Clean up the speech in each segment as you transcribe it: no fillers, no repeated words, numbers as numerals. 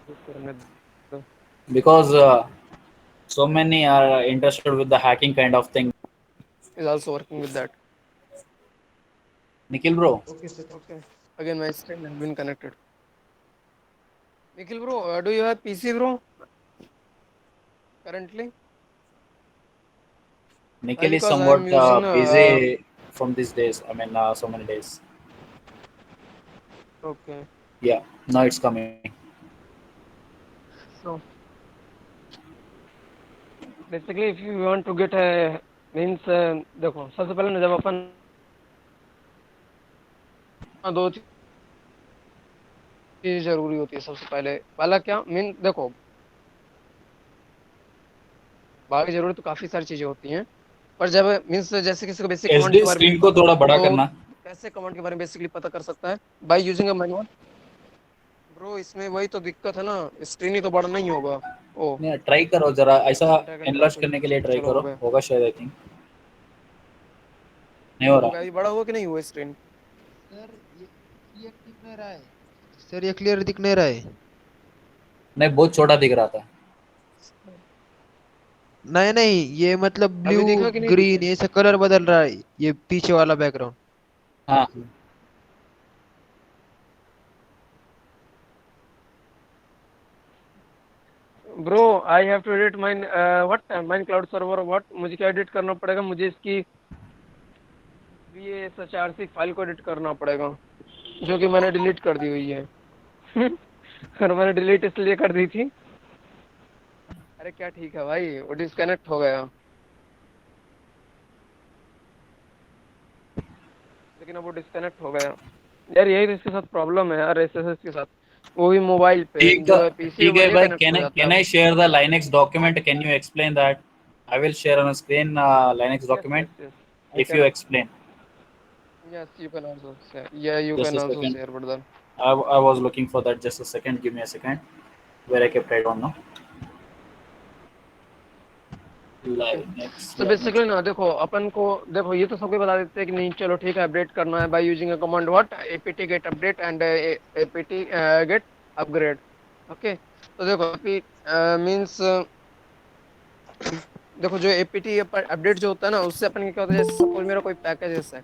करने दो. because so many are interested with the hacking kind of thing. Is also working with that. Nikhil bro, Okay. Again, my screen has been connected. Nikhil bro, do you have PC bro currently? Why? Nikhil is Because I'm somewhat using busy from these days. I mean, so many days. okay. Yeah, now it's coming. So basically, if you want to get a means देखो सबसे पहले ना जब अपन दो चीज जरूरी होती है सबसे पहले पहला क्या मीन देखो बाकी जरूरत तो काफी सारी चीजें होती हैं पर जब मीन्स जैसे किसी को बेसिक कमांड SD के बारे में नहीं स्क्रीन को पता थोड़ा बड़ा तो करना. कैसे कमांड के बारे में बेसिकली पता कर सकता है by using a manual bro इसमें वही तो दिक्कत है ना स्क्रीन ही तो बड़ा नहीं होगा ओ नहीं ट्राई करो जरा ऐसा ड्रैग एंड ड्रॉप एनलार्ज कर करने के लिए ट्राई चलो हो करो गया होगा शायद आई थिंक नहीं हो हो रहा. गया अभी बड़ा हुआ कि नहीं हुआ स्क्रीन सर ये क्लियर दिख नहीं रहा है। सर ये क्लियर दिख नहीं रहा है। नहीं बहुत छोटा दिख रहा था. नहीं नहीं ये मतलब ब्लू अभी दिखा कि नहीं दिखा ग्रीन ऐसा कलर बदल रहा है ये पीछे वाला बैकग्राउंड। हाँ bro I have to edit mine what mine cloud server what मुझे क्या एडिट करना पड़ेगा मुझे इसकी VSHRC फाइल को एडिट करना पड़ेगा जो कि मैंने डिलीट कर दी हुई है और मैंने डिलीट इसलिए कर दी थी अरे क्या ठीक है भाई वो डिस्कनेक्ट हो गया लेकिन अब वो डिस्कनेक्ट हो गया यार यही तो इसके साथ प्रॉब्लम है यार SSH के साथ वो भी मोबाइल पे ठीक जो है पीसी ठीक में है बढ़िया भाई कनेक्ट हो जाता है can I वो share the Linux document, can you explain that? I will share on a screen Linux yes document yes yes I if you can explain. Yes you can also share या you Just can a also second. Share brother I was looking for that. Just a second. Give me a second. Where I kept, I don't know. Okay Linux, तो Linux. Basically ना देखो अपन को देखो ये तो सबको बता देते हैं कि नहीं चलो ठीक है अपडेट करना है by using a command what apt get update and apt get upgrade okay तो देखो मींस देखो जो एपीटी अपडेट जो होता है ना उससे अपन क्या होता है जैसे सपोज मेरा कोई पैकेज है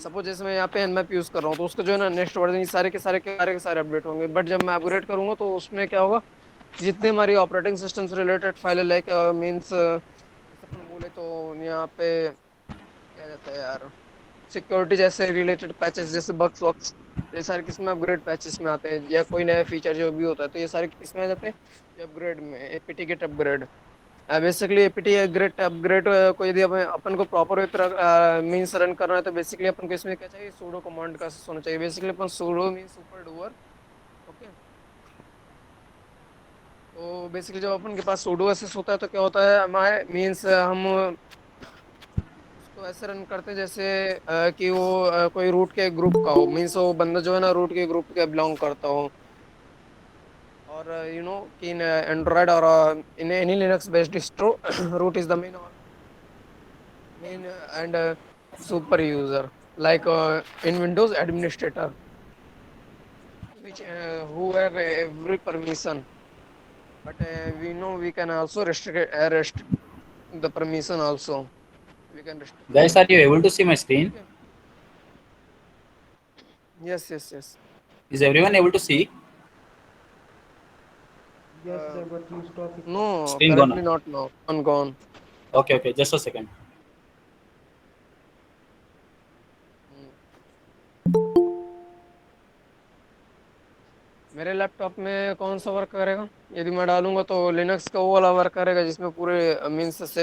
सपोज जैसे मैं यहाँ पे nmap यूज कर रहा हूँ तो उसका जो है ना नेक्स्ट वर्जन ये सारे के सारे अपडेट होंगे बट जब मैं अपग्रेड करूंगा तो उसमें क्या होगा जितने हमारी ऑपरेटिंग सिस्टम से रिलेटेड फाइल लाइक मींस जैसे अपन बोले तो यहाँ पे क्या कहते हैं यार सिक्योरिटी जैसे रिलेटेड पैचेस जैसे बग्स वक्स ये सारे किसमें अपग्रेड पैचेस में आते हैं या कोई नया फीचर जो भी होता है तो ये सारे किसमें आ जाते हैं ये अपग्रेड में APT get upgrade basically APT great upgrade को यदि अपन को प्रॉपर वे पर मीन्स रन करना है तो बेसिकली अपन को इसमें क्या चाहिए सूडो कमांड का होना चाहिए बेसिकली अपन sudo means super doer okay तो बेसिकली जब अपन के पास सूडो एसएस होता है तो क्या होता है हमारे मीन्स हम उसको ऐसे रन करते हैं जैसे कि वो कोई रूट के ग्रुप का हो मीन्स वो बंदा जो है ना रूट के ग्रुप के बिलोंग करता हो और यू नो कि इन एंड्रॉयड और in any Linux based distro root is the main and super user like in windows administrator which who have every permission but we know we can also restrict the permission also we can restrict Guys, are you able to see my screen? okay yes Is everyone able to see? Yes uh, sir but you stop it. no Screen gone. currently not now gone Okay, okay. Just a second. Hmm. मेरे laptop में कौन सा work करेगा यदि मैं डालूंगा तो Linux का वो वाला वर्क करेगा जिसमें पूरे मीन्स से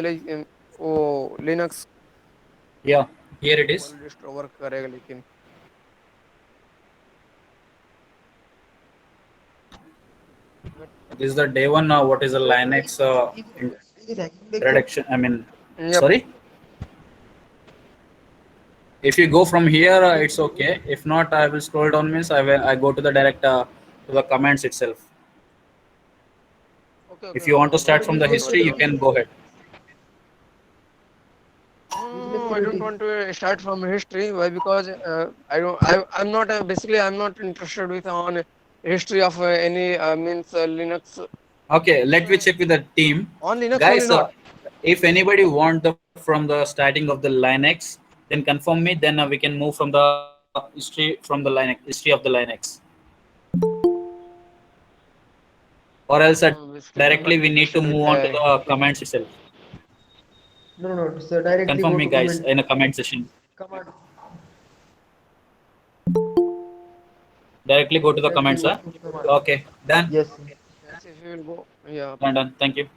वो Linux Yeah, here it is. वाला डिस्ट्रो वर्क करेगा लेकिन but This is the day one. What is the Linux introduction? I mean, yup sorry. If you go from here, it's okay. If not, I will scroll down. Means I go to the direct to the comments itself. Okay If okay you no want to problem start sir from brother the इसमें don't से history, worry you don't can worry go ahead. No, इसमें I से don't want to start from history. Why? Because I'm not basically I'm not interested with on. history of any means Linux. Okay, let me check with the team, On Linux only guys. not. If anybody want the from the starting of the Linux, then confirm me. Then we can move from the history of the Linux, or else Basically I'm directly not we need to interested with move on to the comments itself. No. So directly Confirm go me, to guys, comment. in a comment section. Command. Directly go to the Directly comments, go huh? to command. Okay, done. Yes. Let's see if we will go. Yeah. Done. Thank you.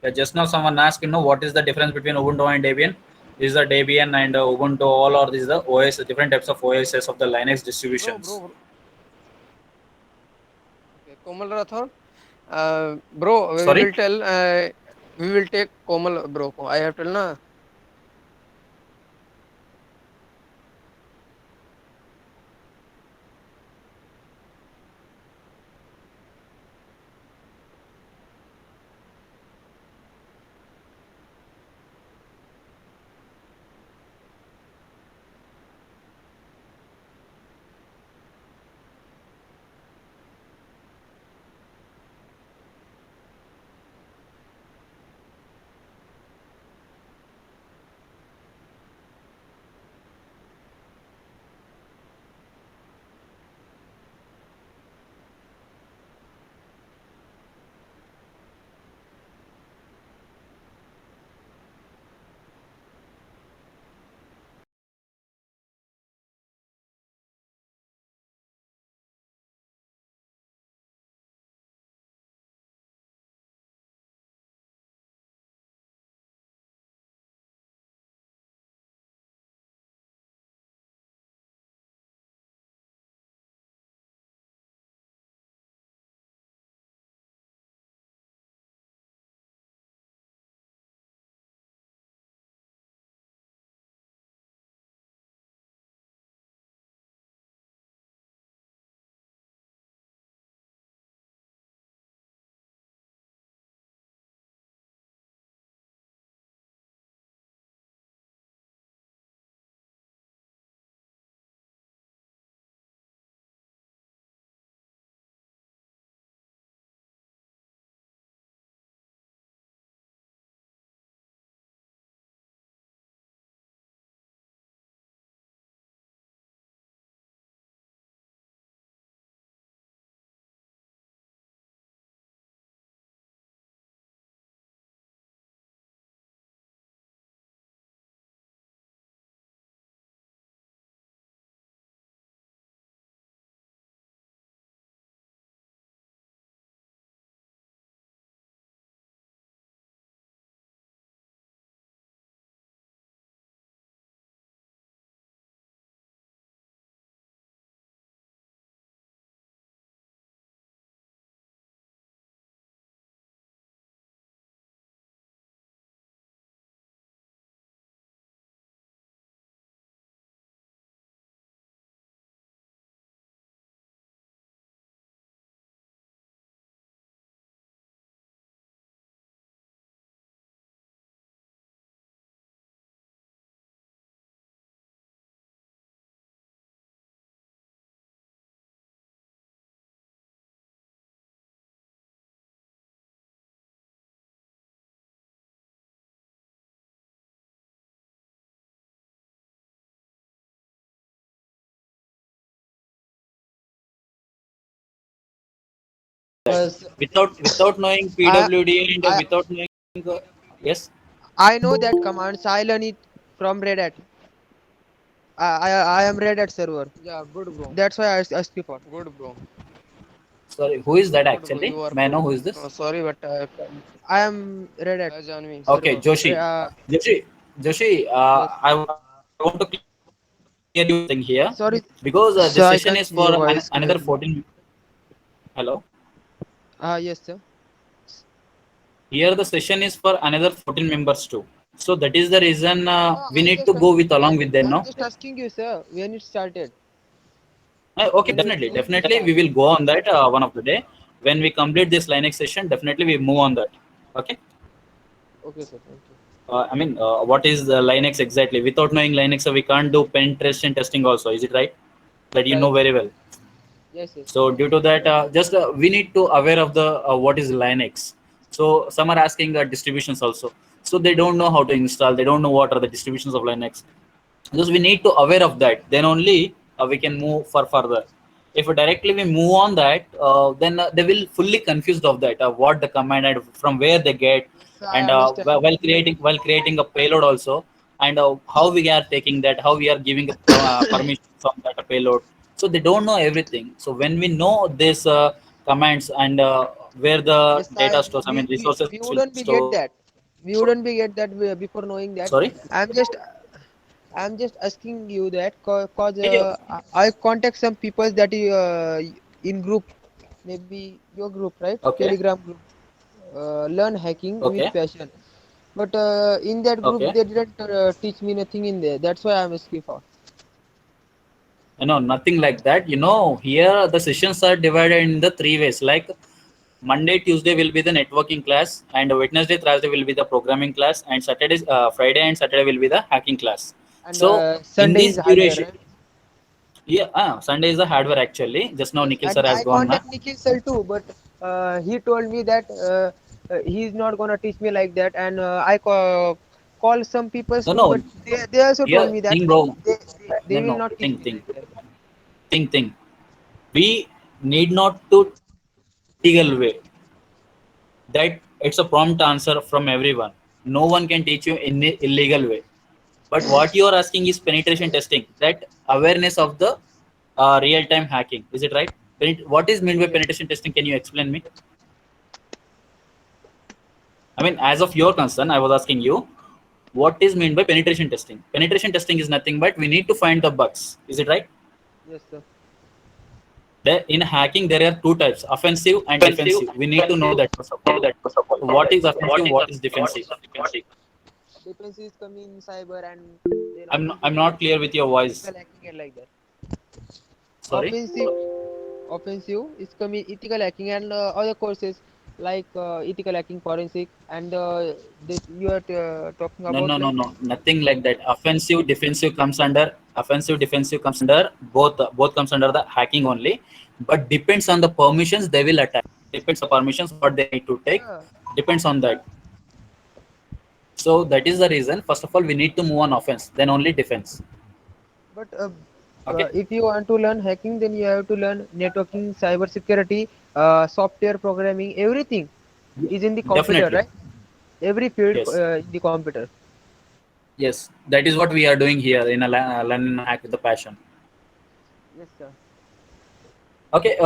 Yeah, just now someone asked, what is the difference between Ubuntu and Debian? Is the Debian and Ubuntu all, or is the OS different types of OSs of the Linux distributions? Bro. Okay, Komal Rathod. Bro, we Sorry. will tell. We will take Komal, bro. I have tell na. Because Without knowing I PWD and I without knowing yes. I know that commands. I learn it from Red Hat. I am Red Hat server. Yeah, good, bro. That's why I ask you for. Good, bro. Sorry, who is that Good, bro. actually? You are May I know good. who is this? Sorry, but I am Red Hat Janvi. Okay, server. Joshi. Joshi, Yes. I want to clear you one thing here because this Sorry, session is for so I can't see another your voice 14. clearly. Hello. Yes, sir. Here the session is for another 14 members too. So that is the reason we I'm need to just go with along with them, I'm no? just asking you, sir, when it started. Okay, definitely we will go on that one of the day when we complete this Linux session. Definitely we move on that. Okay. Okay, sir. Thank you. what is the Linux exactly? Without knowing Linux, we can't do penetration testing also. Is it right? That you know Right. very well. Yes, yes. So due to that, just we need to aware of the what is Linux. So some are asking distributions also. So they don't know how to install. They don't know what are the distributions of Linux. Because we need to aware of that. Then only we can move for further. If directly we move on that, then they will fully confused of that what the command and from where they get, Yes, I and understand. while creating a payload also, and how we are taking that, how we are giving a permission from that payload. So they don't know everything. So when we know this commands and where the Yes, data stores, resources we will wouldn't be get store. that. We wouldn't be get that before knowing that. Sorry. I'm just I'm just asking you that cause Yeah, yeah. I contact some people that in group, maybe your group, right? Okay. Telegram group. Learn hacking with Okay. passion. But in that group, Okay. they didn't teach me nothing in there. That's why I'm asking for. No, nothing like that. Here the sessions are divided in the three ways. Like Monday, Tuesday will be the networking class, and Wednesday, Thursday will be the programming class, and Friday and Saturday will be the hacking class. And So in Sunday this is hardware, duration, right? yeah, Sunday is the hardware actually. Just now Yes, Nikhil and sir has I gone. contact Nikhil sir too, but he told me that he's not gonna teach me like that, and call some people No, too, no. but they also told Here, me that thing, bro. they No, will no. not teach Think, me think, like that. think. We need not to legal way. That it's a prompt answer from everyone. No one can teach you in a illegal way. But what you are asking is penetration testing, that awareness of the real-time hacking. Is it right? What is meant by Yes. penetration testing? Can you explain me? As of your concern, I was asking you, what is meant by penetration testing? Penetration testing is nothing but we need to find the bugs. Is it right? Yes, sir. In hacking, there are two types: offensive and defensive. We need to know that first of all. So what is offensive? What is defensive? Defense is coming in cyber, and then I'm offensive not is clear with your voice. ethical hacking and like that. Sorry. Offensive, offensive is coming ethical hacking and other courses like ethical hacking, forensic, and this you are talking No, about no, no, like no. Nothing like that. Offensive, defensive comes under both. Both comes under the hacking only, but depends on the permissions they will attack. Depends on permissions what they need to take. yeah. Depends on that. So that is the reason. First of all, we need to move on offense, then only defense. But Okay. if you want to learn hacking, then you have to learn networking, cyber security, software programming. Everything is in the computer, Definitely. right? Every field Yes. in the computer. Yes. That is what we are doing here in a learn and hack with the passion. Yes, sir. Okay.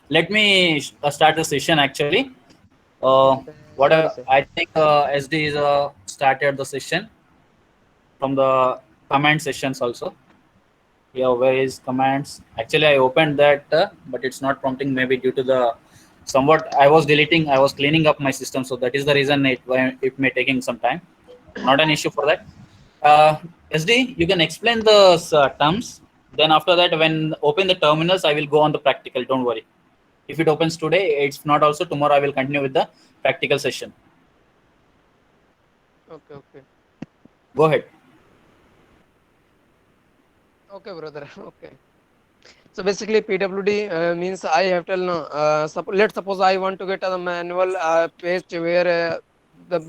Let me start the session actually. Yes, Uh, sir. what Sorry, sir. I think SD is started the session from the command sessions also. Yeah, where is commands? Actually, I opened that, but it's not prompting. Maybe due to the somewhat I was deleting, I was cleaning up my system, so that is the reason it may taking some time. Not an issue for that. SD, you can explain the terms. Then after that, when open the terminals, I will go on the practical. Don't worry. If it opens today, it's not also tomorrow. I will continue with the practical session. Okay, okay. Go ahead. Okay, brother. Okay. So basically, PWD means I have to know. Let's suppose I want to get a manual page where the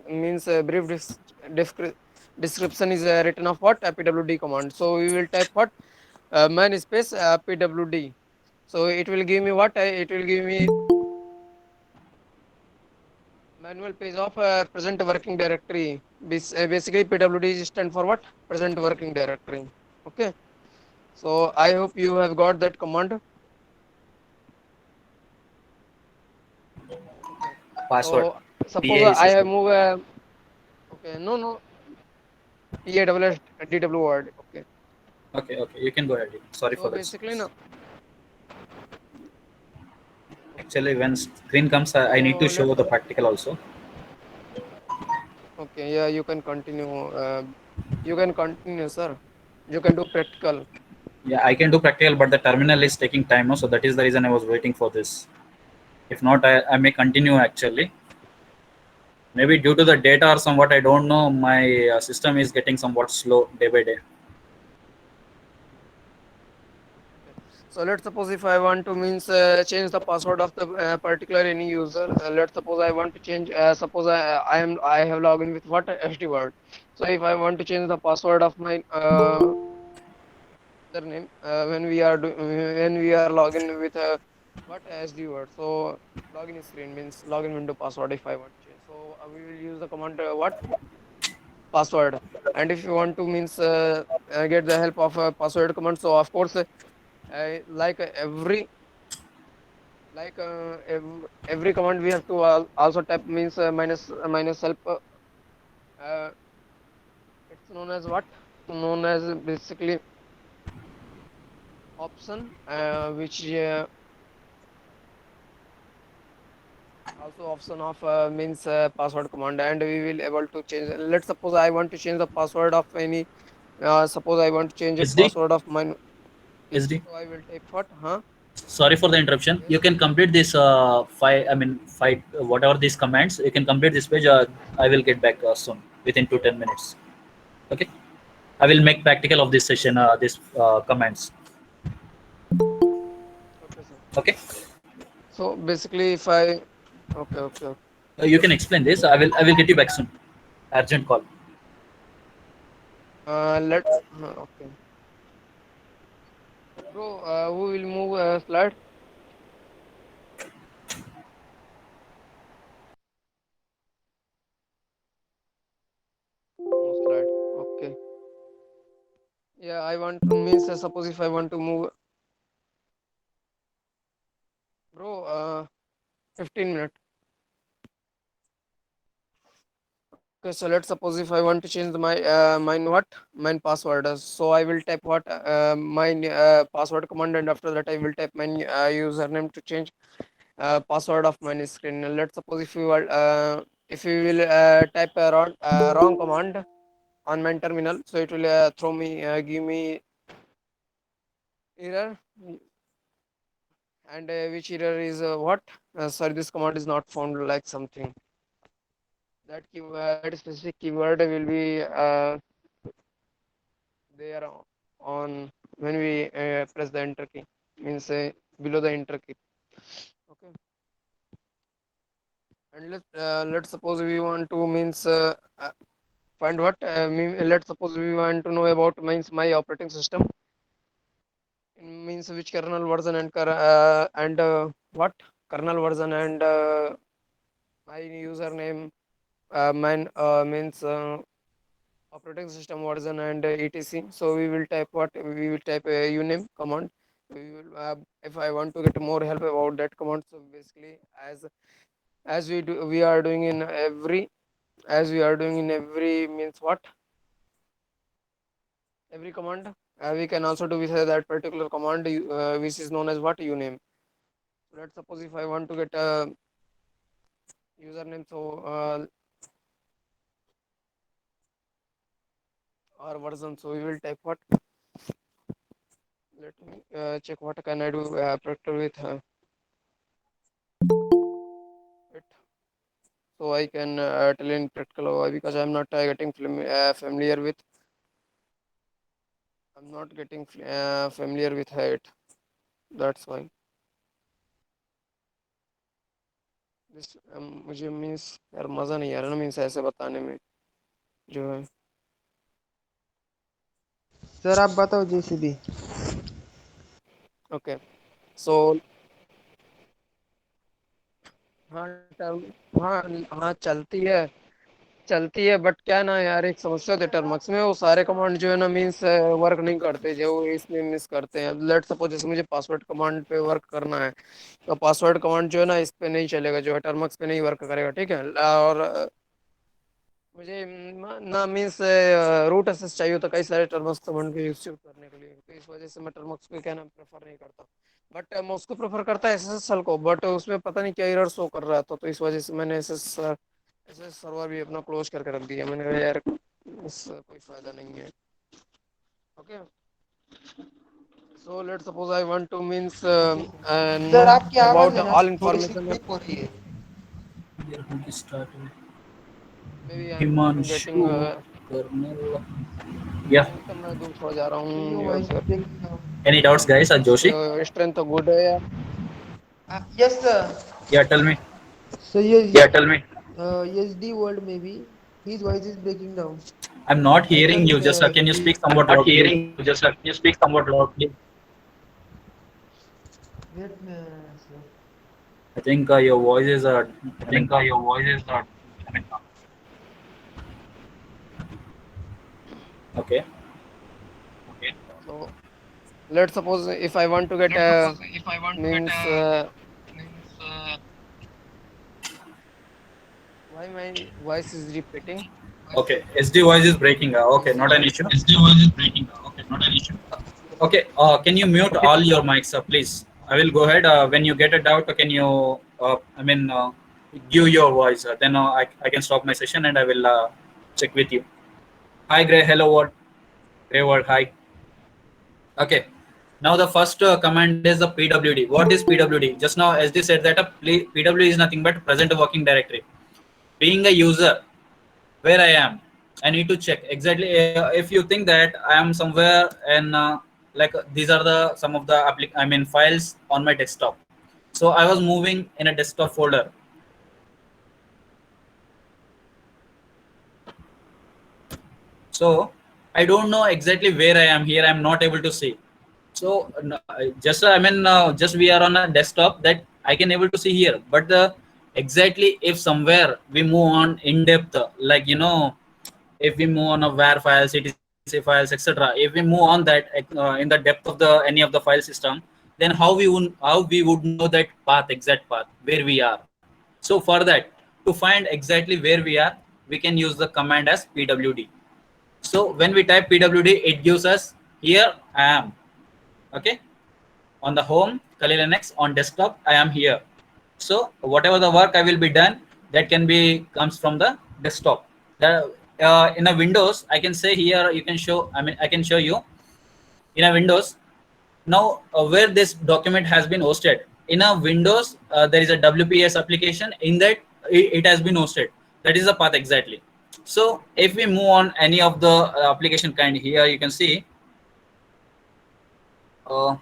means description is written of what PWD command. So we will type what man space PWD. So it will give me what? It will give me manual page of present working directory. Basically, PWD is stand for what? Present working directory. Okay. So I hope you have got that command. Okay. Password. So suppose I have PASSWORD. move okay, no, PASSDW word. Okay. Okay, okay. You can go ahead. Sorry for So that. basically no. Okay. Actually, when screen comes, I need to So show let's the practical also. okay, yeah, you can continue. You can continue, sir. You can do practical. Yeah, I can do practical, but the terminal is taking time, no? So that is the reason I was waiting for this. If not, I may continue actually. Maybe due to the data or somewhat, I don't know. My system is getting somewhat slow day by day. Okay. So let's suppose if I want to means change the password of the particular any user. Let's suppose I want to change. Suppose I have logged with what SD word. So if I want to change the password of my username when we are logging with what SD word. So login screen means login window password. If I want to change, so we will use the command what password. And if you want to means get the help of a password command, so of course like every command we have to also type means minus help uh, it's known as what known as basically option which also option of means password command, and we will able to change. Let's suppose I want to change the password of any suppose I want to change a SD, password of mine. Yes, SD. so I will type what Sorry for the interruption. You yes. can complete this five. I mean, five. Whatever these commands, you can complete this page. I will get back soon within 2 to 10 minutes. Okay. I will make practical of this session. This commands. Okay, sir. Okay. So basically if I okay. You can explain this. I will get you back soon. Urgent call. Let okay, bro, who will move slide? No slide. Okay. Yeah, I want to means suppose if I want to move, bro, 15 minutes. Okay, so let's suppose if I want to change my mine what mine password. So I will type what mine password command, and after that I will type my username to change password of mine screen. Let's suppose if you will type a wrong command on my terminal, so it will throw me give me error, and which error is what sorry, this command is not found, like something that that specific keyword will be there on when we press the enter key, means below the enter key. Okay, and let's suppose we want to means find what let's suppose we want to know about means my operating system, means which kernel version and what kernel version and my username mine means operating system version and etc. So we will type what we will type a uname command. We will if I want to get more help about that command, so basically we are doing in every as we are doing in every means what every command we can also do with that particular command which is known as what uname. Let's suppose if I want to get a username, so or version, so we will type what, let me check what can I do practical with it, so I can tell in practical because I'm not getting familiar with, I'm not getting familiar with it, that's why this मुझे means यार मज़ा नहीं आ रहा ना means ऐसे बताने में जो है. सर आप बताओ जैसे भी। ओके, सो हाँ हाँ हाँ चलती है बट क्या ना यार, एक समस्या होती है टर्मक्स में, वो सारे कमांड जो है ना मीन्स वर्क नहीं करते जो इसमें मिस करते हैं. लेट सपोज जैसे मुझे पासवर्ड कमांड पे वर्क करना है, तो पासवर्ड कमांड जो है ना इस पे नहीं चलेगा, जो है टर्मक्स पे नहीं वर्क करेगा, ठीक है. और मुझे ना मीन्स रूट एक्सेस चाहिए होता कई सारे टर्मक्स कमांड के यूज करने के लिए, तो इस वजह से मैं टर्मक्स को क्या ना प्रेफर नहीं करता. बट मैं उसको प्रेफर करता है एसएसएल को, बट उसमें पता नहीं क्या एरर शो कर रहा था, तो इस वजह से मैंने ऐसे सर्वर भी अपना क्लोज करके रख दिया. मैंने कहा यार इससे कोई फायदा नहीं है. Okay, so let suppose I want to means no sir आपकी आवाज़ अबाउट है ना ऑल थोड़ी सी इंफॉर्मेशन. ब्रेक हो रही है। Here, who is started? maybe I'm getting Himanshu Karnal. Yeah. तो मैं दूर थोड़ा जा रहा So your हूँ यहाँ voice से। is breaking now. Any doubts, guys? Joshi? Strength तो गुड है यार। Yes, sir. Yeah, tell me. So yes, Yeah, tell me. yes, the word maybe his voice is breaking down. I'm not I hearing you. think Just can you speak I'm somewhat not loudly? hearing you. Just can you speak somewhat loudly? Wait, sir. I think your voice is. I think your voice is not. I mean, Okay. okay. So let's suppose if I want to get Let's suppose if I want to get means means why my voice is repeating. Okay. SD voice is breaking. Okay, not an issue. SD voice is breaking. Okay, not an issue. Okay. Can you mute all your mics, please? I will go ahead. When you get a doubt, can you? Give your voice. Then I can stop my session and I will check with you. Hi, Gray. Hello, world. Gray world. Hi. Okay. Now the first command is the pwd. What is pwd? Just now SD said that a pwd is nothing but present working directory. Being a user, where I am, I need to check exactly if you think that I am somewhere and these are the some of the files on my desktop. So I was moving in a desktop folder. So I don't know exactly where I am here. I'm not able to see. So just we are on a desktop that I can able to see here. But exactly if somewhere we move on in depth, like if we move on a var files, etc files, etc. If we move on that in the depth of the any of the file system, then how we would know that path, exact path where we are. So for that, to find exactly where we are, we can use the command as pwd. So when we type pwd, it gives us here I am. Okay, on the home Kali Linux on desktop I am here. So whatever the work I will be done, that can be comes from the desktop. In a Windows, I can say here you can show. I can show you in a Windows. Now where this document has been hosted in a Windows, there is a WPS application. In that it has been hosted. That is the path exactly. So if we move on any of the application kind, here you can see file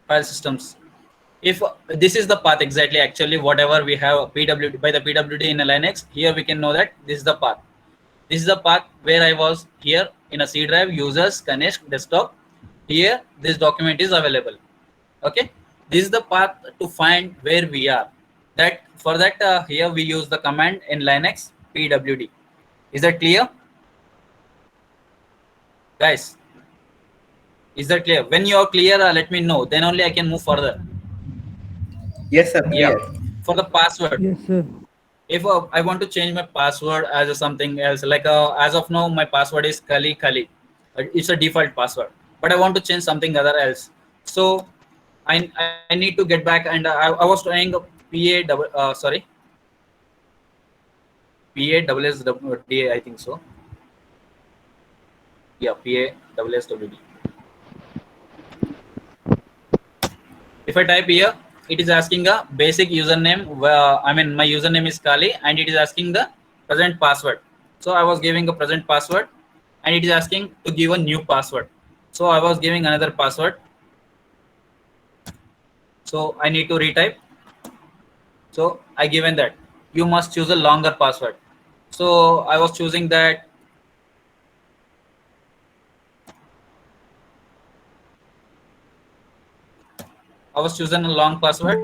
systems. If this is the path exactly, actually whatever we have pwd by the pwd in a Linux, here we can know that this is the path. This is the path where I was here in a C drive, users, Ganesh, desktop. Here this document is available. Okay, this is the path to find where we are. That for that here we use the command in Linux pwd. Is that clear, guys? Is that clear? When you are clear, let me know. Then only I can move further. Yes, sir. Yeah. Clear. For the password. Yes, sir. If I want to change my password as something else, like as of now, my password is Kali. It's a default password, but I want to change something other else. So I need to get back, and I was trying PASSWD, I think so. Yeah, PASSWD. If I type here, it is asking a basic username. My username is Kali, and it is asking the present password. So I was giving a present password, and it is asking to give a new password. So I was giving another password. So I need to retype. So I given that you must choose a longer password. So I was choosing that. I was choosing a long password.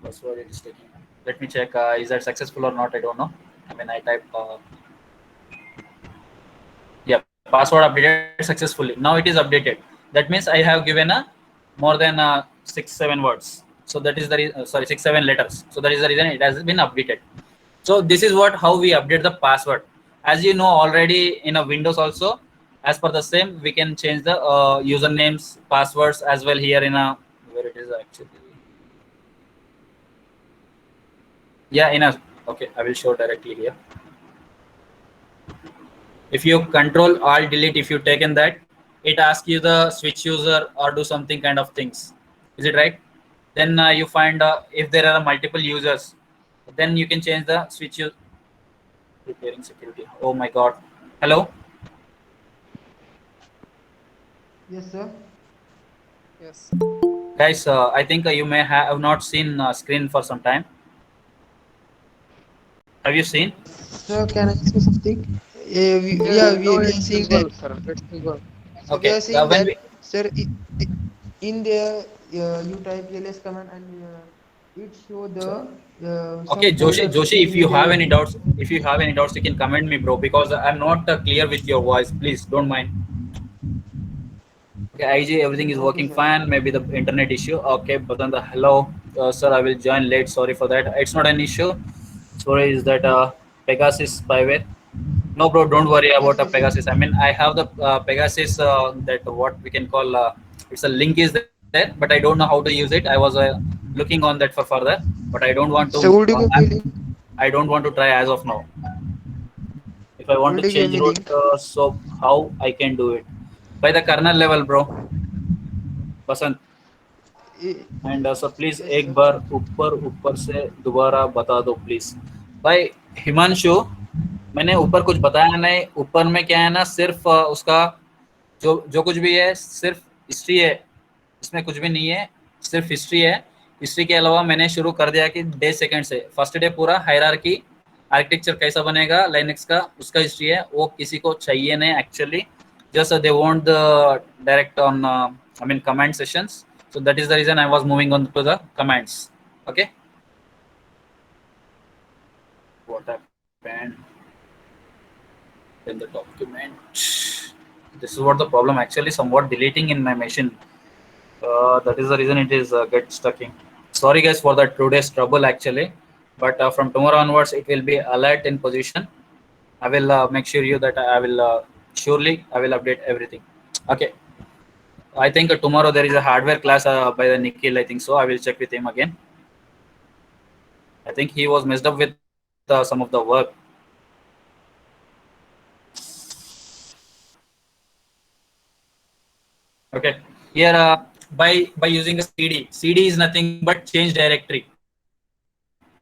Password it is taking. Let me check. Is that successful or not? I don't know. I type. Yeah, password updated successfully. Now it is updated. That means I have given a more than 6-7 words. So that is the 6-7 letters. So that is the reason it has been updated. So this is how we update the password. As you know already in a Windows also, as per the same, we can change the usernames, passwords as well here in a where it is actually. Yeah, okay, I will show directly here. If you control alt delete, if you taken that, it asks you the switch user or do something kind of things. Is it right? Then you find if there are multiple users, then you can change the switch. You preparing security. Oh my god. Hello, Yes, sir. Yes. guys. I think you may have not seen screen for some time. Have you seen? Sir, can I ask you something? Yeah, now We are it's seeing that. visible, sir. It's visible. So we Okay. are seeing When that, we sir. In there, you type ls command and it show the okay, some Joshi. folders Joshi, if in you have there. any doubts, you can comment me, bro. Because I'm not clear with your voice. Please don't mind. Okay, IG, everything is Okay, working sir. fine. Maybe the internet issue. Okay, but then the hello, sir. I will join late. Sorry for that. It's not an issue. Sorry, is that Pegasus spyware? No, bro. Don't worry Yes, about a yes, yes. Pegasus. I mean, I have the Pegasus that what we can call. It's a link is there, but I don't know how to use it. I was looking on that for further, but I don't want to. So would you give me link? I don't want to try as of now. If I want to Would you give change me route, link? so how I can do it? By the kernel level, bro. Basant. Eh, and sir please Yes, एक sir. बार ऊपर ऊपर से दोबारा बता दो please भाई हिमांशु मैंने ऊपर कुछ बताया नहीं ऊपर में क्या है ना सिर्फ उसका जो जो कुछ भी है सिर्फ हिस्ट्री है इसमें कुछ भी नहीं है सिर्फ हिस्ट्री है हिस्ट्री के अलावा मैंने शुरू कर दिया कि डे सेकंड से फर्स्ट डे पूरा हायरार्की आर्किटेक्चर कैसा बनेगा लाइनक्स का उसका हिस्ट्री है वो किसी को चाहिए नहीं actually just they want the direct on I mean command sessions so that is the reason I was moving on to the commands. Okay, what happened in the document? This is what the problem actually somewhat deleting in my machine. That is the reason it is get stucking. Sorry guys for that today's trouble actually, but from tomorrow onwards it will be alert in position. I will make sure you that I will surely I will update everything. Okay, I think tomorrow there is a hardware class by the Nikhil. I think so. I will check with him again. I think he was messed up with some of the work. Okay. Here, by using a CD, CD is nothing but change directory.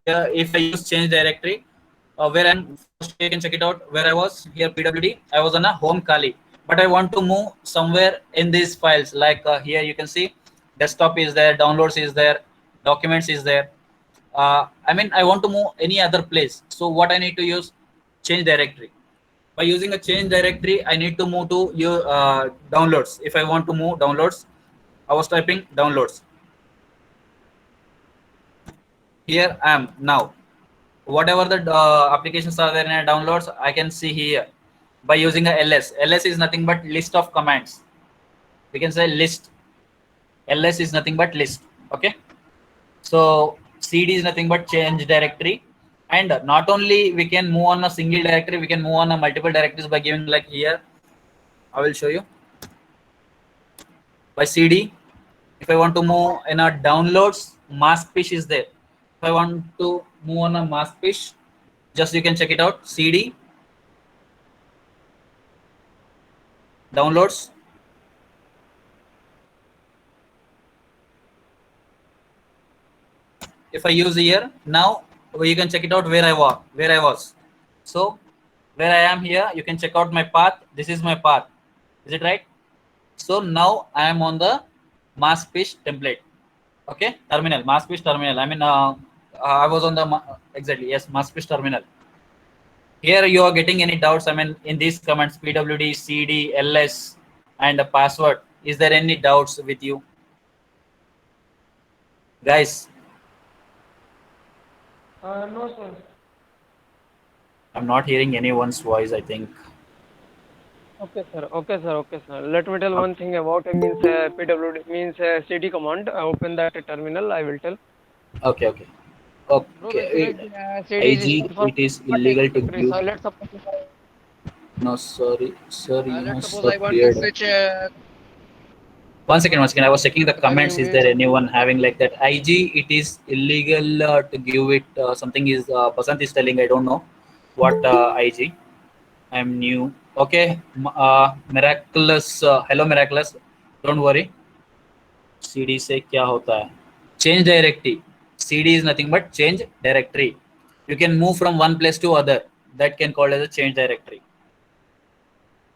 If I use change directory, where I'm first you can check it out. Where I was here, PWD, I was on a home Kali, but I want to move somewhere in these files. Like here, you can see desktop is there, downloads is there, documents is there. I mean, I want to move any other place. So what I need to use change directory. By using a change directory, I need to move to your downloads. If I want to move downloads, I was typing downloads. Here I am now. Whatever the applications are there in downloads, I can see here by using a ls. Ls is nothing but list of commands. We can say list. Ls is nothing but list. Okay. So cd is nothing but change directory. And not only we can move on a single directory, we can move on a multiple directories by giving like here. I will show you. By cd, if I want to move in a downloads, maskfish is there. If I want to move on a maskfish, just you can check it out. cd downloads. If I use here now, you can check it out where I was. So where I am here, you can check out my path. This is my path. Is it right? So now I am on the maskfish template. Okay, terminal, maskfish terminal. I mean, I was on the exactly yes, maskfish terminal. Here you are getting any doubts? I mean, in these commands, pwd, cd, ls, and the password. Is there any doubts with you, guys? No, sir. I'm not hearing anyone's voice. I think. Okay, sir. Okay, sir. Okay, sir. Let me tell one thing about it means PWD means cd command. I open that terminal. I will tell. Okay, okay, Bro, okay. basically, cd is IG, for it is what illegal to directory. give. So let's suppose No, sorry, sir, you let's must suppose I have want to cleared. switch. One second, one second. I was checking the comments. Running Is means there anyone having like that? IG, it is illegal to give it. Something is Basant is telling. I don't know what IG. I'm new. Okay, miraculous. Hello, miraculous. Don't worry. CD से क्या होता है? Change directory. CD is nothing but change directory. you can move from one place to other. That can called as a change directory.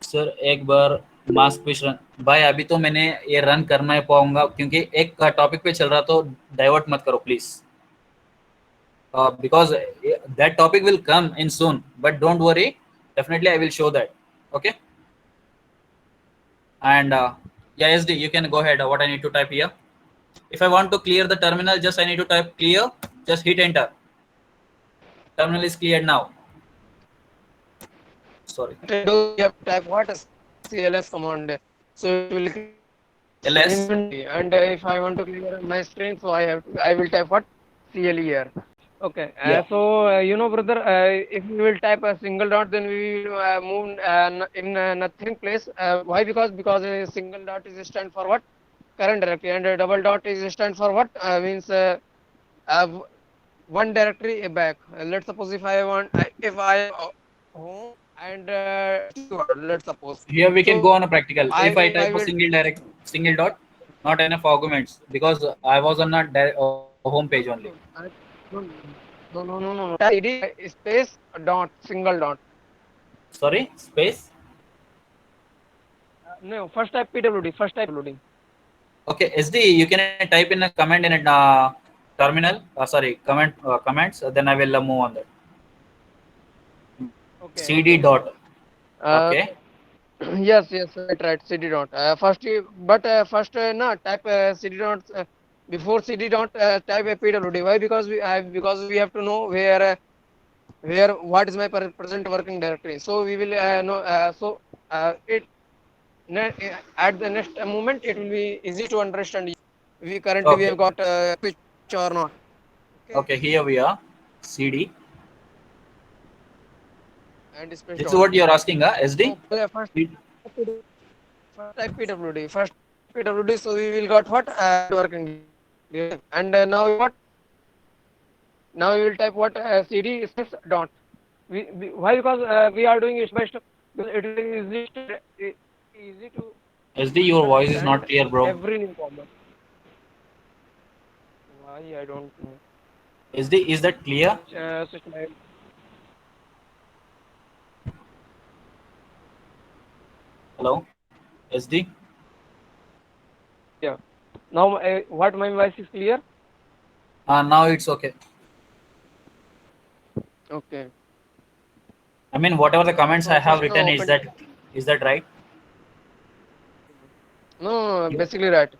Sir एक बार mask pitch run भाई अभी तो मैंने ये रन करना ही पाऊंगा क्योंकि एक टॉपिक पे चल रहा तो डाइवर्ट मत करो please because that topic will come in soon, but don't worry, definitely I will show that. Okay. And yeah, SD, you can go ahead. What I need to type here, if I want to clear the terminal, just I need to type clear, just hit enter. Terminal is cleared now. Sorry, You have to type what is CLS command, so it will ls. and if I want to clear my screen, so I will type what CL here. Okay, Yeah. so you know, brother, if we will type a single dot, then we will move in nothing place. Why? Because a single dot is stand for what? Current directory, and a double dot is stand for what? Means one directory back. Let's suppose if I want, if I home and let's suppose. Here we can So go on a practical. If I type a will single dot, not enough arguments because I was on a home page only. No. CD space dot single dot. Sorry, space. No, first type PWD. First type PWD. Okay, SD, you can type in a command in a terminal. Sorry, commands. Then I will move on that. Okay. CD dot. Okay. Yes, right. CD dot. First, first no type CD dot before CD dot type a PWD. Why? Because we have to know where what is my present working directory. So we will know. It at the next moment it will be easy to understand. We currently we have got switch or not. Okay, here we are. CD. And space This is dot. what you are asking, SD? So, first type PWD. First PWD. So we will got what working. And now what? Now we will type what CD space dot. Why? Because we are doing it by step. It is easy to. SD, your voice is not clear, bro. Every new command. Why I don't know. SD, is that clear? Hello, SD. Yeah. Now what my voice is clear? Now it's okay. Okay. I mean, whatever the comments I have written, is that right? No, basically right.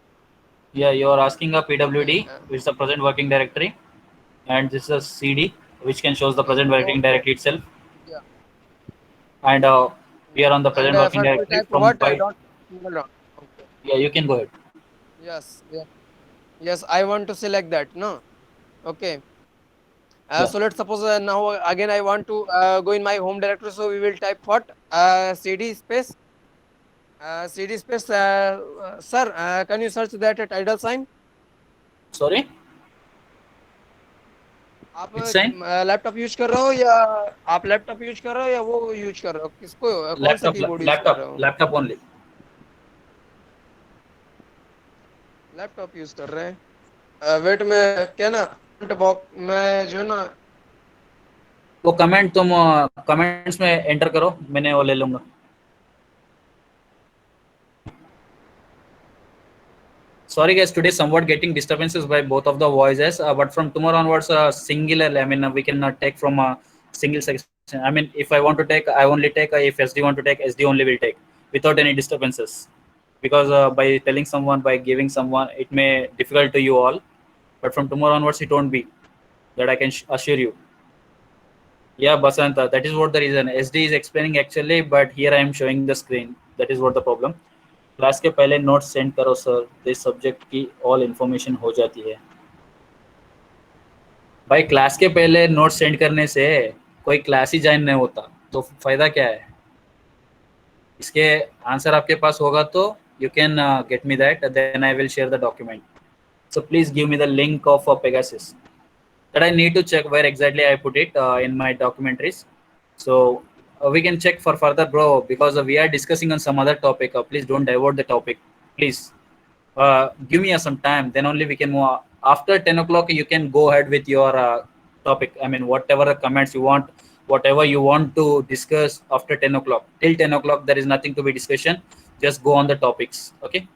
Yeah, you are asking a PWD, which is the present working directory, and this is a CD, which can shows the present working directory itself. Yeah. And we are on the present working directory from what by. dot. Okay. Yeah, you can go ahead. Yes, I want to select that. No. Okay. Yeah. So let's suppose now again I want to go in my home directory. So we will type what CD space. Sir, can you search that title sign? Sorry. आप laptop use कर रहे हो या आप laptop use कर रहे हो या वो यूज कर रहे हो किसको कौन सा कीबोर्ड यूज कर रहे हो लैपटॉप ओनली लैपटॉप यूज कर रहे हैं वेट में क्या ना बॉक्स में जो ना वो कमेंट तुम कमेंट्स में एंटर करो मैंने वो ले लूंगा Sorry guys, today somewhat getting disturbances by both of the voices, but from tomorrow onwards, singular. I mean, we can take from a single section. I mean, if I want to take, I only take. If SD want to take, SD only will take without any disturbances. Because by telling someone, by giving someone, it may difficult to you all. But from tomorrow onwards, it won't be. That I can assure you. Yeah, Basanta, that is what the reason. SD is explaining actually, but here I am showing the screen. That is what the problem. Class के पहले notes send करो sir, this subject की all information हो जाती है। भाई class के पहले नोट्स सेंड करने से कोई क्लास ही ज्वाइन नहीं होता, तो फायदा क्या है? इसके आंसर आपके पास होगा तो you can get me that, then I will share the document. So please give me the link of Pegasus that I need to check where exactly I put it in my documentaries. So we can check for further, bro, because we are discussing on some other topic. Please don't divert the topic, please. Give me some time, then only we can move. After 10 o'clock you can go ahead with your topic. I mean, whatever the comments you want, whatever you want to discuss after 10 o'clock. Till 10 o'clock, there is nothing to be discussion. Just go on the topics. Okay.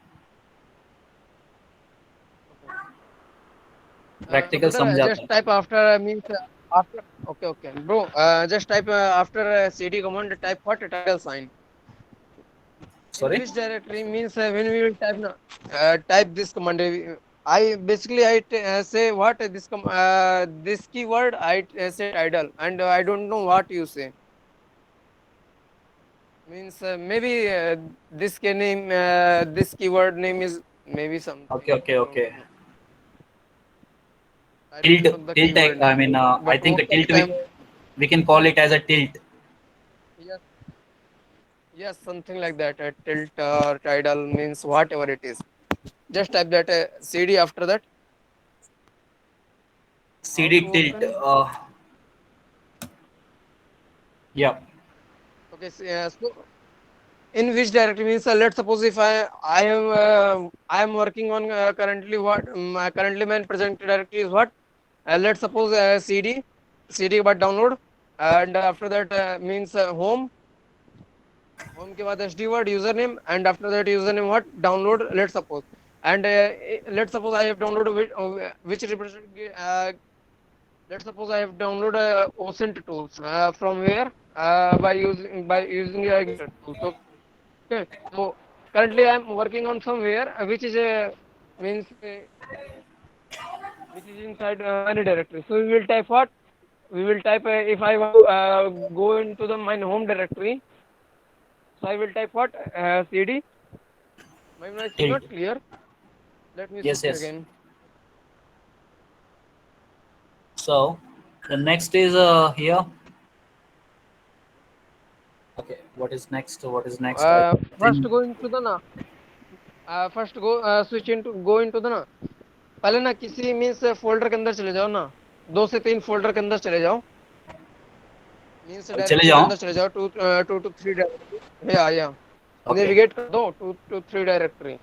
Practical Brother, समझाता just है. type after means after. Okay, bro. Just type after cd command. Type what title sign. In Sorry. which directory means when we will type now. Type this command. I basically say what this keyword I say title and I don't know what you say. Means maybe this keyword name is maybe something. Okay, okay, I don't okay. know. I Tilt, don't know the tilt. keyword I name. mean, I But think most a of the tilt time, we can call it as a tilt. yes, yes, something like that. Tilt or tidal means whatever it is. Just type that cd after that. How to CD tilt. open? Yeah. Okay, so in which directory means let's suppose if I am working on currently what currently my present directory is what let's suppose cd but download and after that means home के बाद hd word username and after that username what download let's suppose and let's suppose I have downloaded which represent let's suppose I have downloaded OSINT tools from where by using GitHub tools. Okay, so currently I am working on somewhere which is a means which is inside any directory. So we will type what? We will type if I want to go into the my home directory. So I will type what? CD. My voice is Tilt. not clear. Let me Yes, switch yes. again. So the next is here. Okay, what is next? What is next? I First think go into the na. First go switch into go into the ना पहले ना किसी means folder के अंदर चले जाओ ना 2 से 3 फोल्डर के अंदर चले जाओ मीन्स चले डायरेक्टरी के जाओ. अंदर चले जाओ 2 to 3 डायरेक्टरी या Okay. नेविगेट कर दो 2 to 3 डायरेक्टरी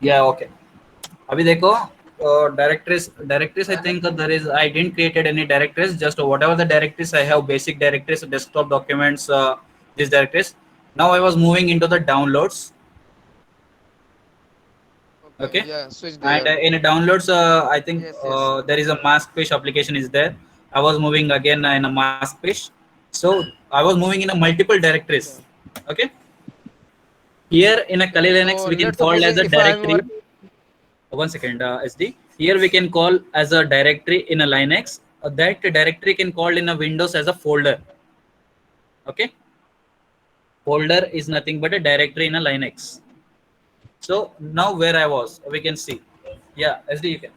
Yeah. Okay. अभी देखो directories I think there is I didn't created any directories, just whatever the directories I have, basic directories, desktop documents, these directories. Now I was moving into the downloads. okay Okay. yeah switch And there in downloads I think yes there is a maskfish application is there. I was moving again in a maskfish, so I was moving in a multiple directories. okay Okay. Here in a Kali so Linux we can let's call suppose as a if I'm directory. working 1 second, SD. Here we can call as a directory in a Linux. That directory can call in a Windows as a folder. Okay, folder is nothing but a directory in a Linux. So now where I was, we can see. Yeah, SD you can.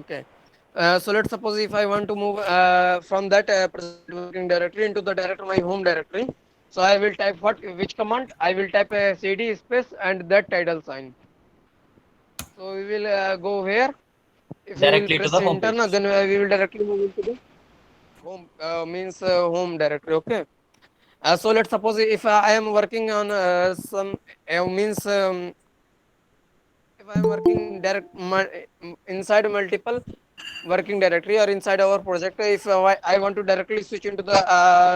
okay so let's suppose if I want to move from that present working directory into the directory my home directory so I will type what which command I will type a cd space and that title sign so we will go here if we will Directly to press the home enter na, page. then we will directly move into the home means home directory okay so let's suppose if I am working on some means if I am working inside multiple working directory or inside our project if I want to directly switch into the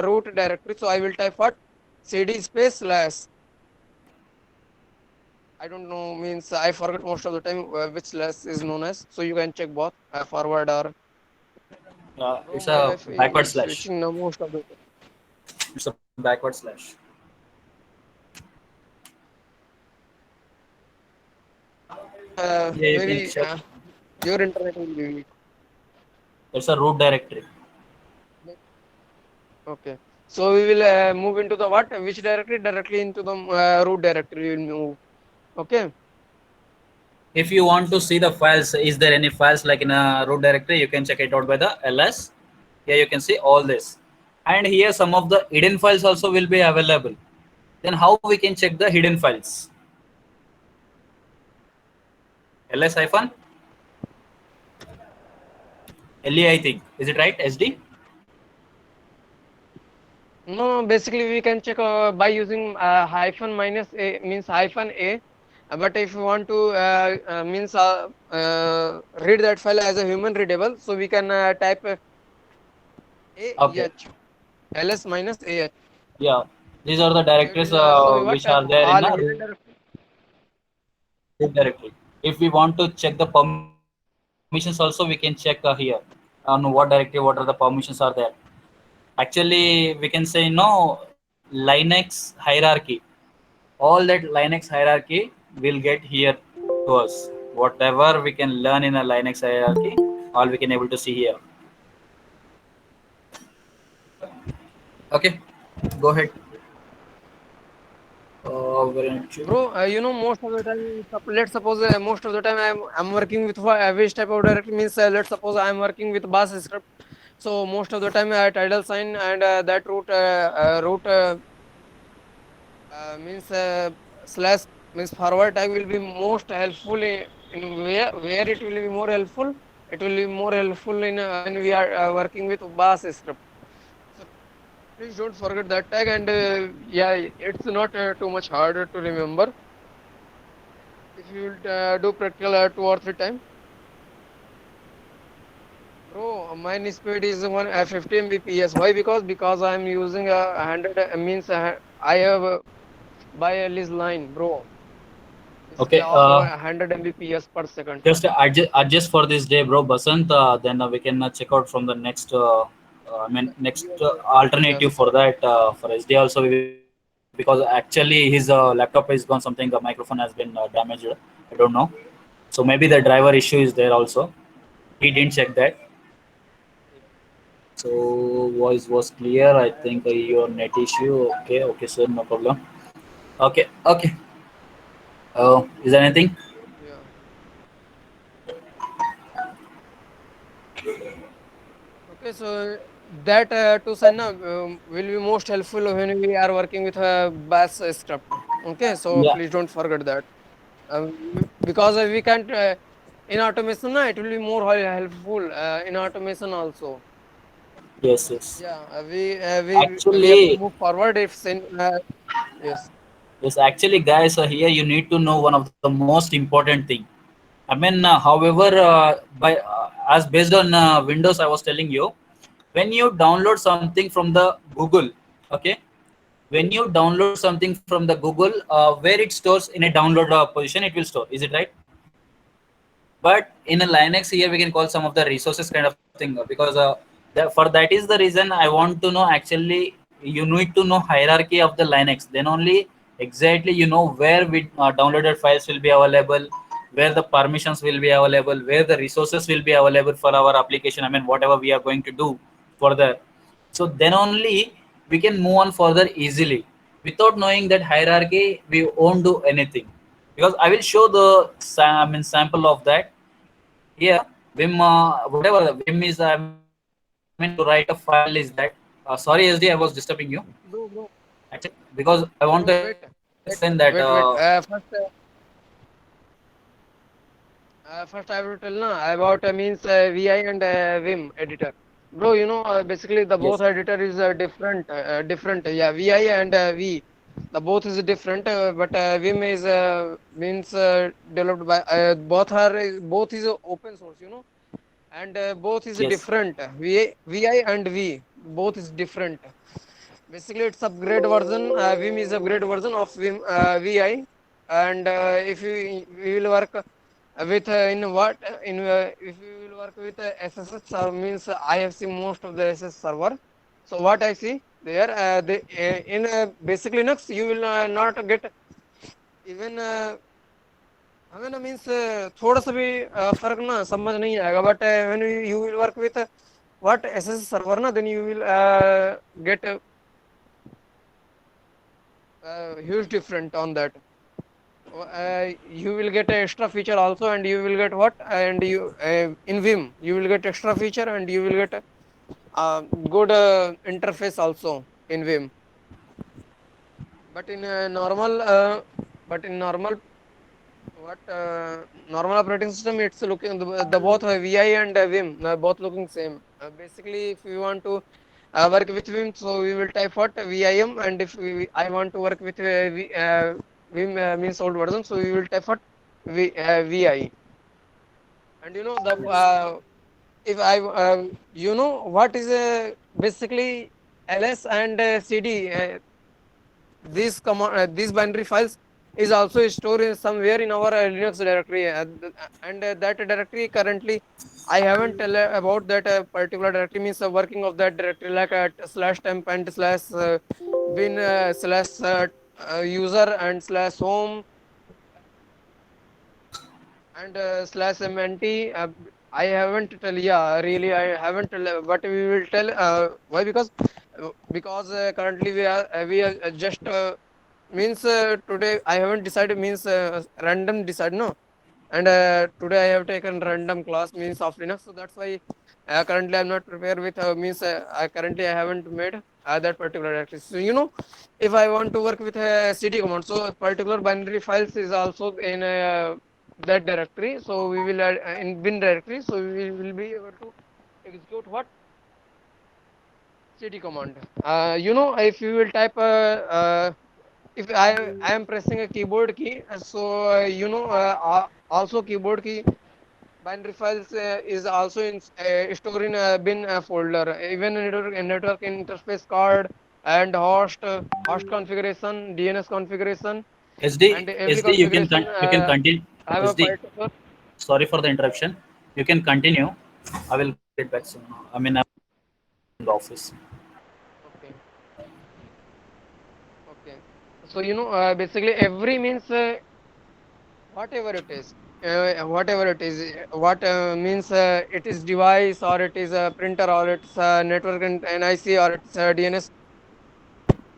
root directory so I will type what cd space slash I don't know means I forget most of the time which slash is known as so you can check both forward or bro It's my a Wi-Fi backward is slash. switching now most of the It's a backward slash. Yeah, you can maybe check. your internet will be weak. It's a root directory. Okay. So we will move into the what? Which directory? Directly into the root directory. We will move. Okay. If you want to see the files, is there any files like in a root directory, you can check it out by the ls. Here you can see all this, and here some of the hidden files also will be available. Then how we can check the hidden files? ls hyphen le, I think, is it right? SD. No, basically we can check by using hyphen minus a means hyphen a But if you want to means read that file as a human readable, so we can type Okay. ls minus ah. Yeah. These are the So it directories will show you what which are there in all a hidden root directory. If we want to check the permissions also, we can check here on what directory, what are the permissions are there. Actually, we can say no Linux hierarchy. All that Linux hierarchy will get here to us. Whatever we can learn in a Linux hierarchy, all we can able to see here. Okay, go ahead. Very much. Bro, most of the time, let's suppose most of the time I'm working with which type of directory means let's suppose I'm working with bash script. So most of the time tidal sign and that root means slash means forward tag will be most helpful in where it will be more helpful. It will be more helpful in when we are working with bash script. So please don't forget that tag, and yeah, it's not too much harder to remember if you will do practical 2 or 3 times. Bro, mine speed is 50 Mbps. Why? Because I'm using a 100 means I have by a least line, bro. Basically, Okay, of 100 Mbps per second. just adjust for this day, bro, Basant. Then we can check out from the next. I mean, next alternative Yes. for that for SD also, because actually his laptop is gone. Something the microphone has been damaged. I don't know. So maybe the driver issue is there also. He didn't check that. So voice was clear. I think your net issue. Okay, okay, sir, no problem. Okay, okay. Is there anything? Yeah. Okay, so that to Sanna will be most helpful when we are working with a bash script. Okay, so Yeah. please don't forget that. Because we can't in automation, it will be more helpful in automation also. Yes, yes. Yeah, we have to Actually, move forward if yes. yes, actually, guys, here you need to know one of the most important thing. I mean, however, by as based on Windows, I was telling you, when you download something from the Google, okay, when you download something from the Google, where it stores in a download position, it will store. Is it right? But in a Linux here we can call some of the resources kind of thing, because for that is the reason I want to know. Actually, you need to know hierarchy of the Linux, then only exactly you know where we downloaded files will be available, where the permissions will be available, where the resources will be available for our application. I mean, whatever we are going to do further. So then only we can move on further easily. Without knowing that hierarchy, we won't do anything. Because I will show the I mean sample of that here. Vim, whatever the Vim is, I mean, to write a file is that. Sorry, SD, I was disturbing you. Bro, bro, Actually, because I want to bro, explain that. wait. First I will tell na about means VI and Vim editor. Bro, basically the Yes. both editor is different. Yeah, VI and V. The both is different, but Vim is means developed by both is open source, and both is Yes. different. VI and V both is different. Basically, it's upgrade version. Vim is upgrade version of VI, and if we will work with in what in if you will work with SSH server means I have seen most of the SSH server. So what I see there, in basic Linux you will not get even हमें ना means थोड़ा सा भी फर्क ना समझ नहीं आएगा but when you will work with what SS server ना then you will get huge different on that. You will get an extra feature also, and you will get what? And you in Vim, you will get extra feature, and you will get a good interface also in Vim. But in but in normal what normal operating system, it's looking the both VI and Vim both looking same. Basically, if we want to work with Vim, so we will type what VIM, and if I want to work with vim means old version, so we will type what vi. And the if I what is basically ls and cd, these binary files is also stored in somewhere in our linux directory, and that directory currently I haven't tell about that particular directory, means the working of that directory, like slash temp and slash bin slash user and slash home and slash mnt. I haven't tell, yeah, really I haven't tell, but we will tell why, because currently we are just means today I haven't decided, means random decide, no. And today I have taken random class, means of linux, so that's why currently I'm not prepared with means currently I haven't made that particular directory. So if I want to work with a cd command, so a particular binary files is also in that directory, so we will add in bin directory, so we will be able to execute what cd command. If you will type if I am pressing a keyboard key, so also keyboard key binary files is also stored in a bin folder, even network interface card and host configuration, dns configuration, SD, and every SD, configuration you can continue. have a SD, particular. sorry for the interruption. You can continue. I will get back soon. I mean, I'm in the office. Okay, okay. So basically every means whatever it is, what means it is device, or it is a printer, or it's a network and nic, or it's a dns,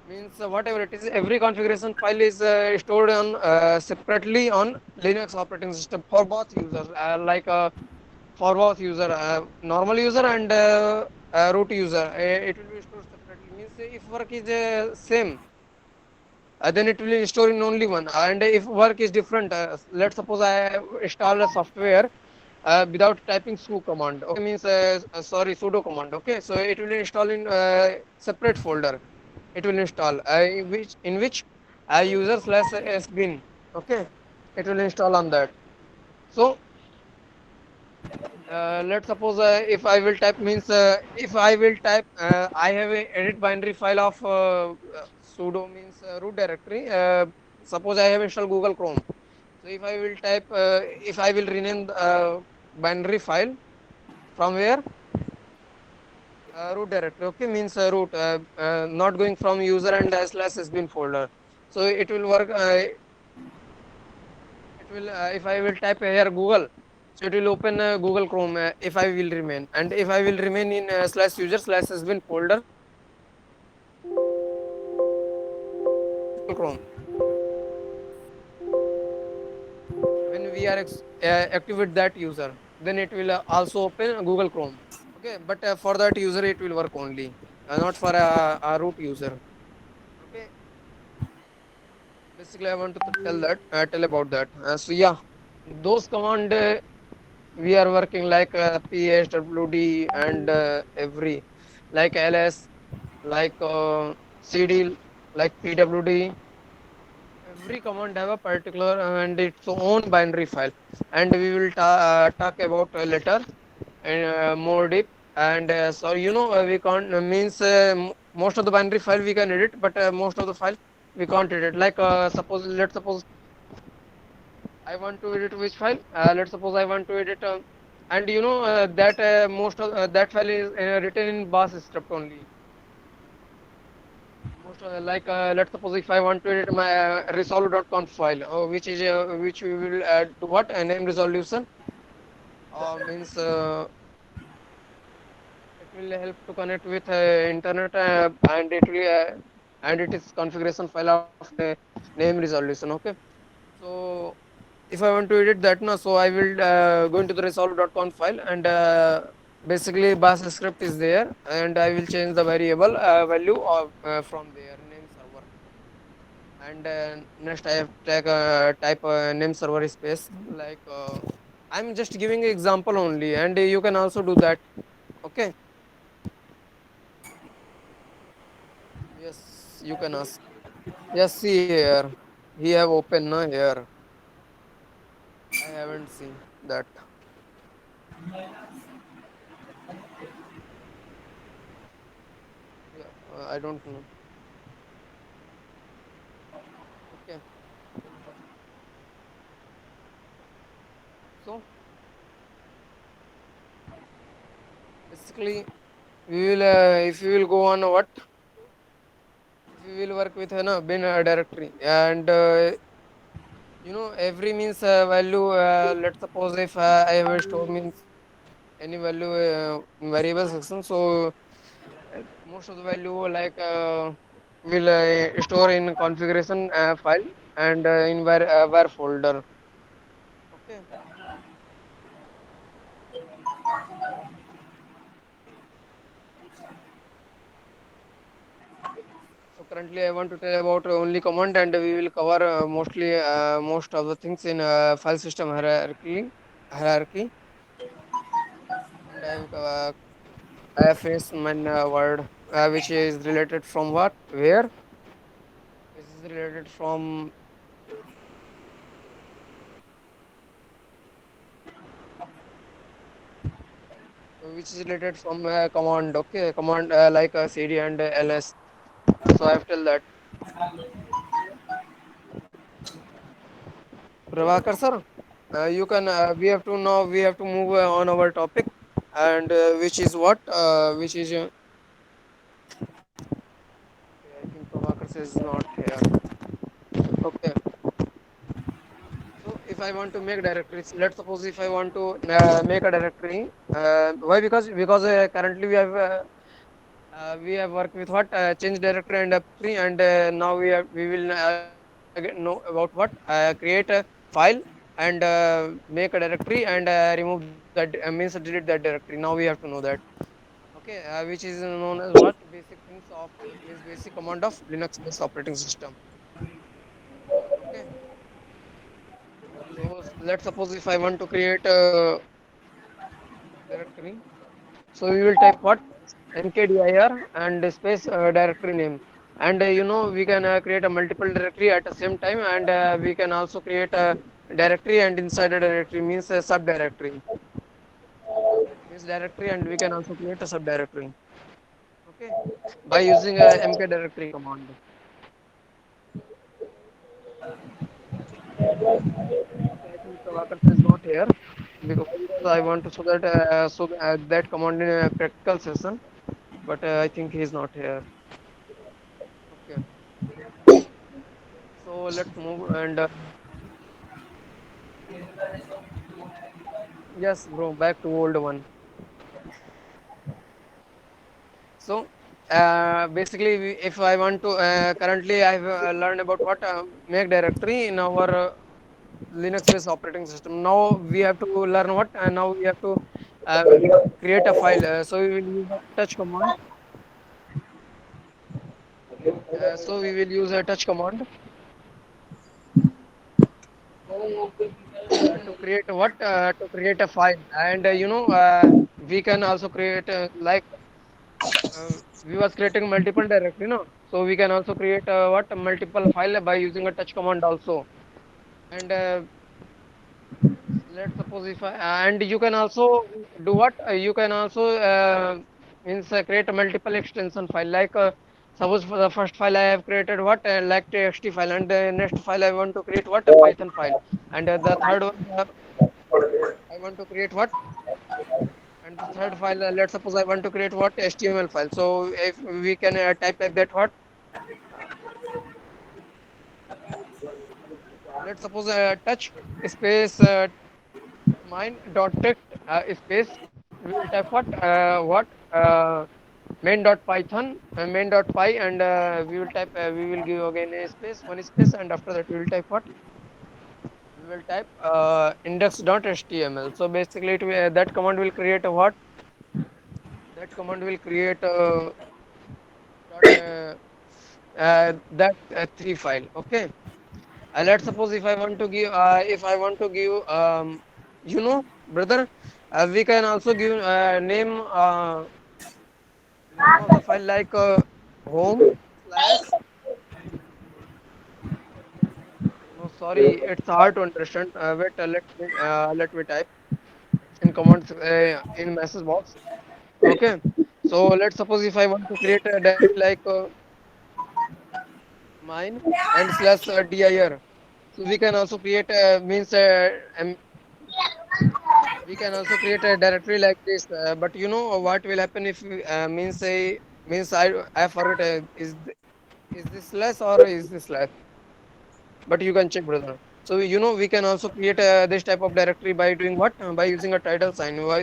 means whatever it is, every configuration file is stored on separately on linux operating system for both users, like for both user, normal user and root user, it will be stored separately, means if work is same, then it will store in only one, and if work is different, let's suppose I install a software without typing su command, okay, means sorry, sudo command, okay, so it will install in separate folder, it will install in which user slash sbin, okay, it will install on that. So let's suppose if I will type, means if I will type, I have a edit binary file of sudo, means root directory, suppose I have installed google chrome, so if I will type if I will rename the binary file from where, root directory, okay, means root, not going from user and slash sbin folder, so it will work, it will if I will type here google, so it will open google chrome, if I will remain, and if I will remain in slash user slash sbin folder chrome, when we are activate that user, then it will also open google chrome, okay, but for that user it will work only, not for a root user, okay. Basically I want to tell about that, so yeah, those command we are working like phwd and every, like ls, like cd, like pwd, every command have a particular and its own binary file, and we will talk about later and more deep, and so we can't means most of the binary file we can edit, but most of the file we can't edit, like let's suppose I want to edit which file, let's suppose I want to edit and that most of that file is written in bash script only, most like let's suppose if I want to edit my resolve.conf file, which we will add to what, a name resolution, means it will help to connect with internet, and it will and it is configuration file of name resolution, okay. So if I want to edit that now, so I will go into the resolve.conf file, and basically bash script is there, and I will change the variable value of from there name server, and next I have type name server space, like I'm just giving example only, and you can also do that, okay. Yes, you can ask. Yes, see here. he have open na here. I haven't seen that. Yeah, I don't know. Okay, so basically we will if we will go on what if we will work with bin directory and every means value. Let's suppose if I have a store means any value variable section. So most of the value like will store in configuration file and in var folder. Okay. So currently I want to tell about only command and we will cover mostly most of the things in file system hierarchy. And I have faced one word which is related from what where which is related from command. Okay, command like cd and ls. So I have tell that. Prabhakar sir, you can. We have to move on our topic, and which is what? Which is. Okay, I think Prabhakar sir is not here. Okay. So if I want to make directories, let's suppose if I want to make a directory, why? Because currently we have worked with what change directory and tree, and now we will know about what create a file and make a directory and remove that means delete that directory. Now we have to know that. Okay, which is known as what basic things of means basic command of Linux based operating system. Okay, so let's suppose if I want to create a directory, so we will type what mkdir and space directory name. And we can create a multiple directory at the same time, and we can also create a directory and inside a directory means a subdirectory means directory, and we can also create a subdirectory. Okay, by using a mk directory command. Okay, I think Prabhakar is not here because I want to that command in a practical session, but I think he is not here. Okay, so let's move and yes, bro, back to old one. So basically, if I want to currently I've learned about what make directory in our Linux based operating system. Now we have to learn what now we have to uh, create a file. So we will use a touch command. So we will use a touch command to create what to create a file, and we can also create like we was creating multiple directory, no? So we can also create what multiple file by using a touch command also. And let's suppose if and you can also do what you can also means create a multiple extension file like suppose for the first file I have created what like txt file, and the next file I want to create what a python file, and the third one I want to create what, and the third file let's suppose I want to create what html file. So if we can type like that what uh, let's suppose touch space mine dot text space we will type what main dot python main dot py, and we will type we will give again a space one space, and after that we will type what we will type index dot html. So basically that command will create a what that command will create dot that three file. Okay, let's suppose if I want to give brother, we can also give name of the file like home slash sorry, it's hard to understand. Wait, let me type in comments in message box. Okay. So let's suppose if I want to create a directory like mine and slash dir. So we can also create we can also create a directory like this. But you know what will happen if means I forget is this slash or is this slash? But you can check, brother. So you know we can also create this type of directory by doing what? By using a title sign, or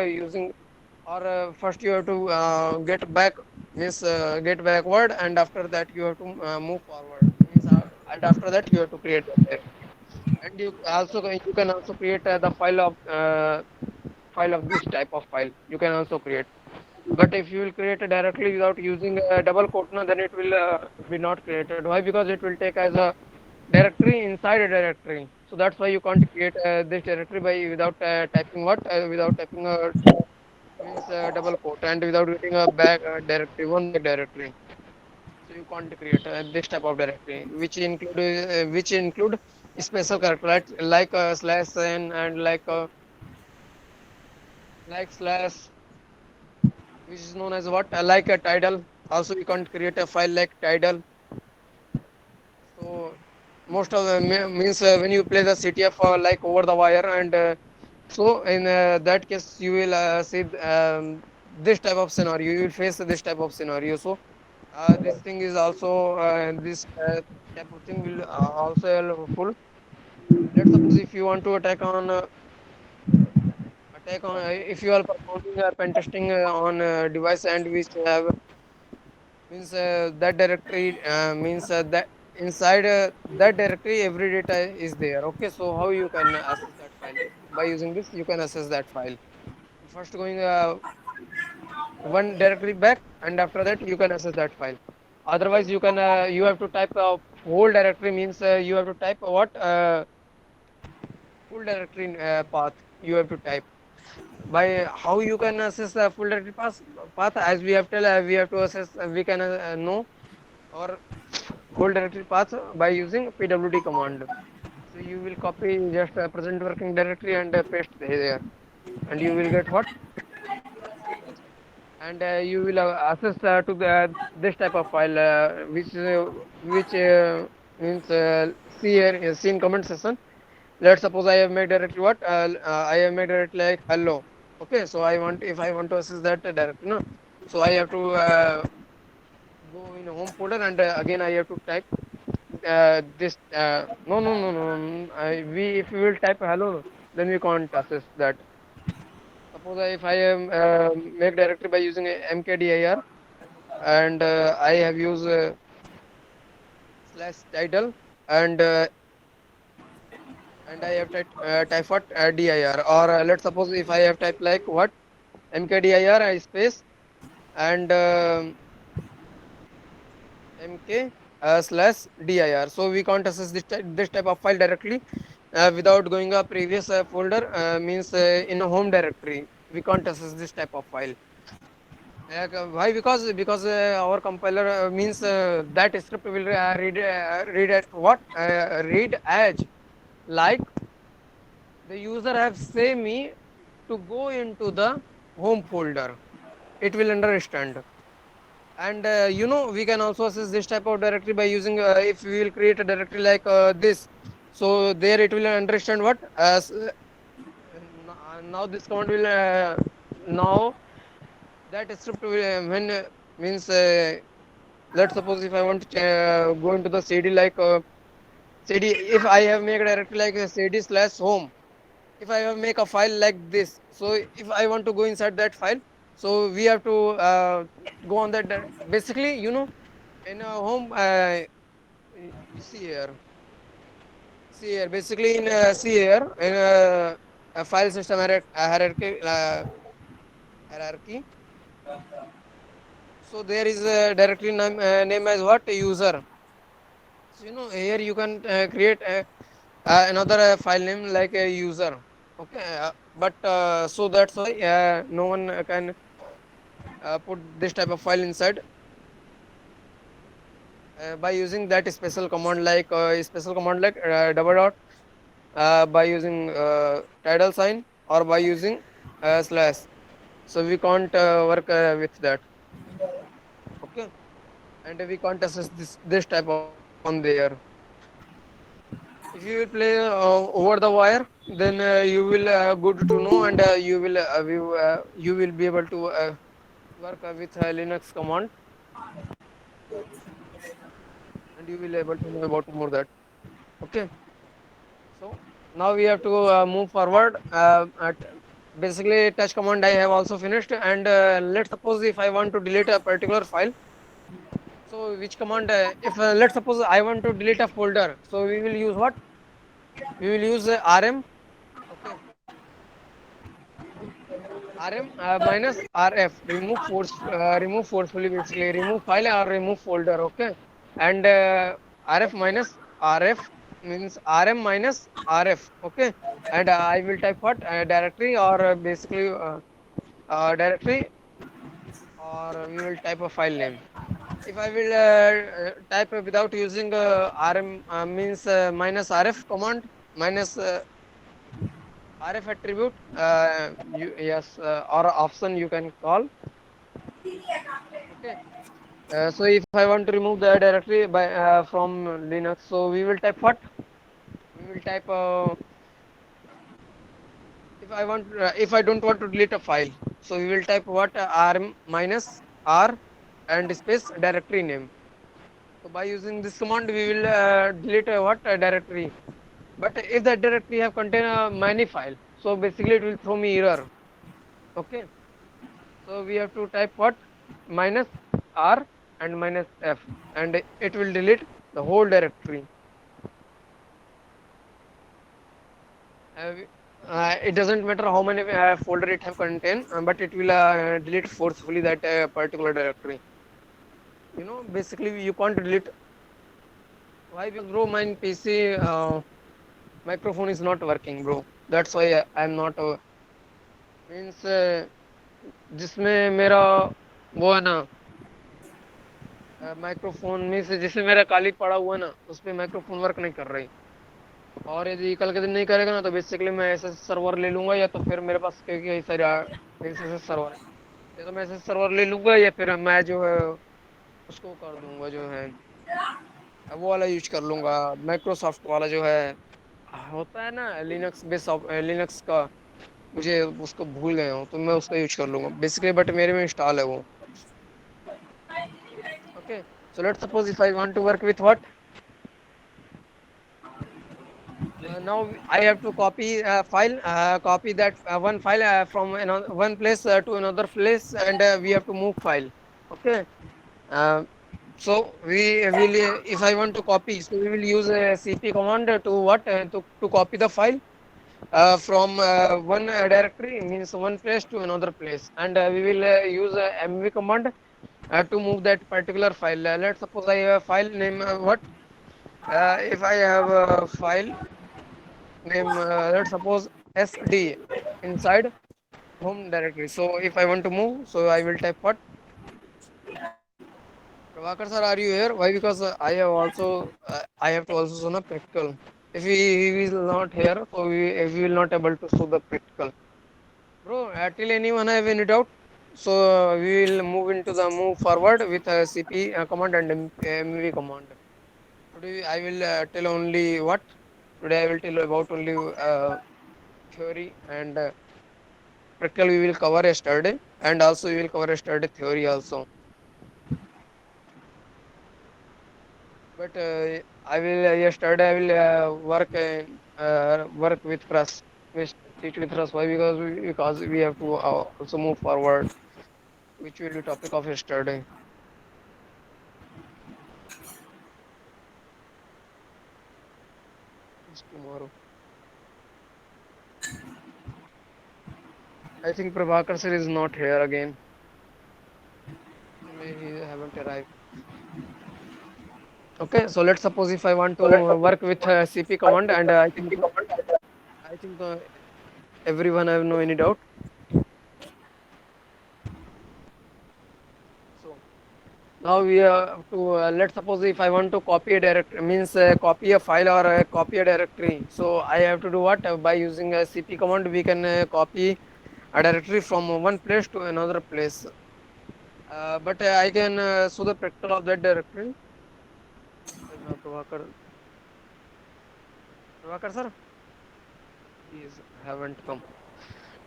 using or first you have to get back means get backward, and after that you have to move forward means and after that you have to create the directory. And you can also create the file of this type of file you can also create. But if you will create it directly without using a double quote, no, then it will be not created. Why? Because it will take as a directory inside a directory. So that's why you can't create this directory by without typing what? Without typing a means double quote and without getting a back directory, one back directory. So you can't create this type of directory, which include special character like slash n and like slash, which is known as what? Like a title. Also, we can't create a file like title. So most of the means when you play the CTF like over the wire, and so in that case you will see this type of scenario. You will face this type of scenario. So this thing is also this type of thing will also helpful. Let's suppose if you want to attack on if you are performing pen testing on a device and which have means that directory means that inside that directory every data is there. Okay, so how you can access that file? By using this you can access that file, first going one directory back, and after that you can access that file. Otherwise you can you have to type a whole directory means you have to type what full directory path you have to type. By how you can access the full directory path, as we have tell we have to access we can know or whole directory path by using pwd command. So you will copy just a present working directory and paste there, and you will get what? And you will access to this type of file which means see in comment section. Let's suppose I have made directory what? I have made directory like hello. Okay, so I want if I want to access that directory, no, so I have to go in a home folder, and again I have to type this no, we if we will type hello, then we can't access that. Suppose if I am make directory by using a mkdir, and I have used slash title, and I have type what dir, or let's suppose if I have typed like what mkdir space and mk slash dir. So we can't access this type of file directly without going a previous folder means in a home directory. We can't access this type of file. Why? Because our compiler means that script will read at what read as like the user have say me to go into the home folder. It will understand. And you know we can also access this type of directory by using if we will create a directory like this. So there it will understand what as now this command will now that script will when means let's suppose if I want to go into the cd like cd, if I have made a directory like cd slash home, if I have make a file like this, so if I want to go inside that file, so we have to go on that basically you know in a home you see here basically in see here in a file system hierarchy. So there is a directory name as what user. So you know here you can create another file name like a user. Okay, but so that's why no one can put this type of file inside by using that special command like double dot, by using tidal sign, or by using slash. So we can't work with that. Okay, and we can't access this type on there. If you will play over the wire, then you will good to know, and you will be able to work with Linux command, and you will able to know about more that. Okay, so now we have to move forward. Basically, touch command I have also finished, and let's suppose if I want to delete a particular file. So which command? If let's suppose I want to delete a folder, so we will use what? We will use rm. Okay, rm minus rf, remove forcefully, basically remove file or remove folder. Okay, and rf minus rf means rm minus rf. Okay, and I will type what, directory, or basically directory, or we will type a file name. If I will type without using rm means minus rf command, minus rf attribute, yes, or option you can call. Okay, so if I want to remove the directory by from Linux, so we will type what? We will type if I don't want to delete a file, so we will type what, rm minus r and space directory name. So by using this command, we will delete what, a directory. But if that directory have contain many file, so basically it will throw me error. Okay, so we have to type what, minus r and minus f, and it will delete the whole directory. Uh, it doesn't matter how many folder it have contain, but it will delete forcefully that particular directory. Basically you can't delete. Why? Because bro, my PC microphone is not working, bro. That's why I'm not means जिसमें मेरा वो है ना, microphone में से जिसमें मेरा कालिक पड़ा हुआ है ना, उस पे माइक्रोफोन वर्क नहीं कर रही। और यदि कल के दिन नहीं करेगा ना, तो बेसिकली मैं एसएस सर्वर ले लूंगा, या तो फिर मेरे पास कई सारे एसएस सर्वर है, या तो मैं एसएस सर्वर ले लूंगा, या फिर मैं जो है उसको कर दूंगा, जो है वो वाला यूज कर लूंगा, माइक्रोसॉफ्ट वाला जो है होता है ना, लिनक्स बेस लिनक्स का। मुझे उसको भूल गया हूँ, तो मैं उसका यूज कर लूंगा बेसिकली, बट मेरे में इंस्टॉल है वो। Okay, so let's suppose if I want to work with what, now I have to copy a file, copy that one file from another one place to another place, and we have to move file. Okay, uh, so we will if I want to copy, so we will use a cp command to what, to copy the file from one directory, means one place to another place, and we will use a mv command to move that particular file. Let's suppose I have a file name what, if I have a file name, let's suppose sd inside home directory. So if I want to move, so I will type what, Prabhakar sir, are you here? Why? Because I have to also show the practical. If he is not here, so we will not able to show the practical. Bro, till anyone have any doubt? So we will move forward with cp command and mv command. Today I will tell only what. Today I will tell about only theory, and practical we will cover yesterday, and also we will cover yesterday theory also. But I will yesterday I will work with Rust. We teach with Rust. Why? Because we have to also move forward, which will be topic of yesterday. It's tomorrow. I think Prabhakar sir is not here again. Maybe he haven't arrived. Okay, so let's suppose if I want to work with cp command, and I think everyone have no any doubt. So Now we have to let's suppose if I want to copy a directory, means copy a file or copy a directory. So I have to do what? By using a cp command, we can copy a directory from one place to another place. But I can show the practical of that directory. Prabhakar, Prabhakar sir, he is haven't come.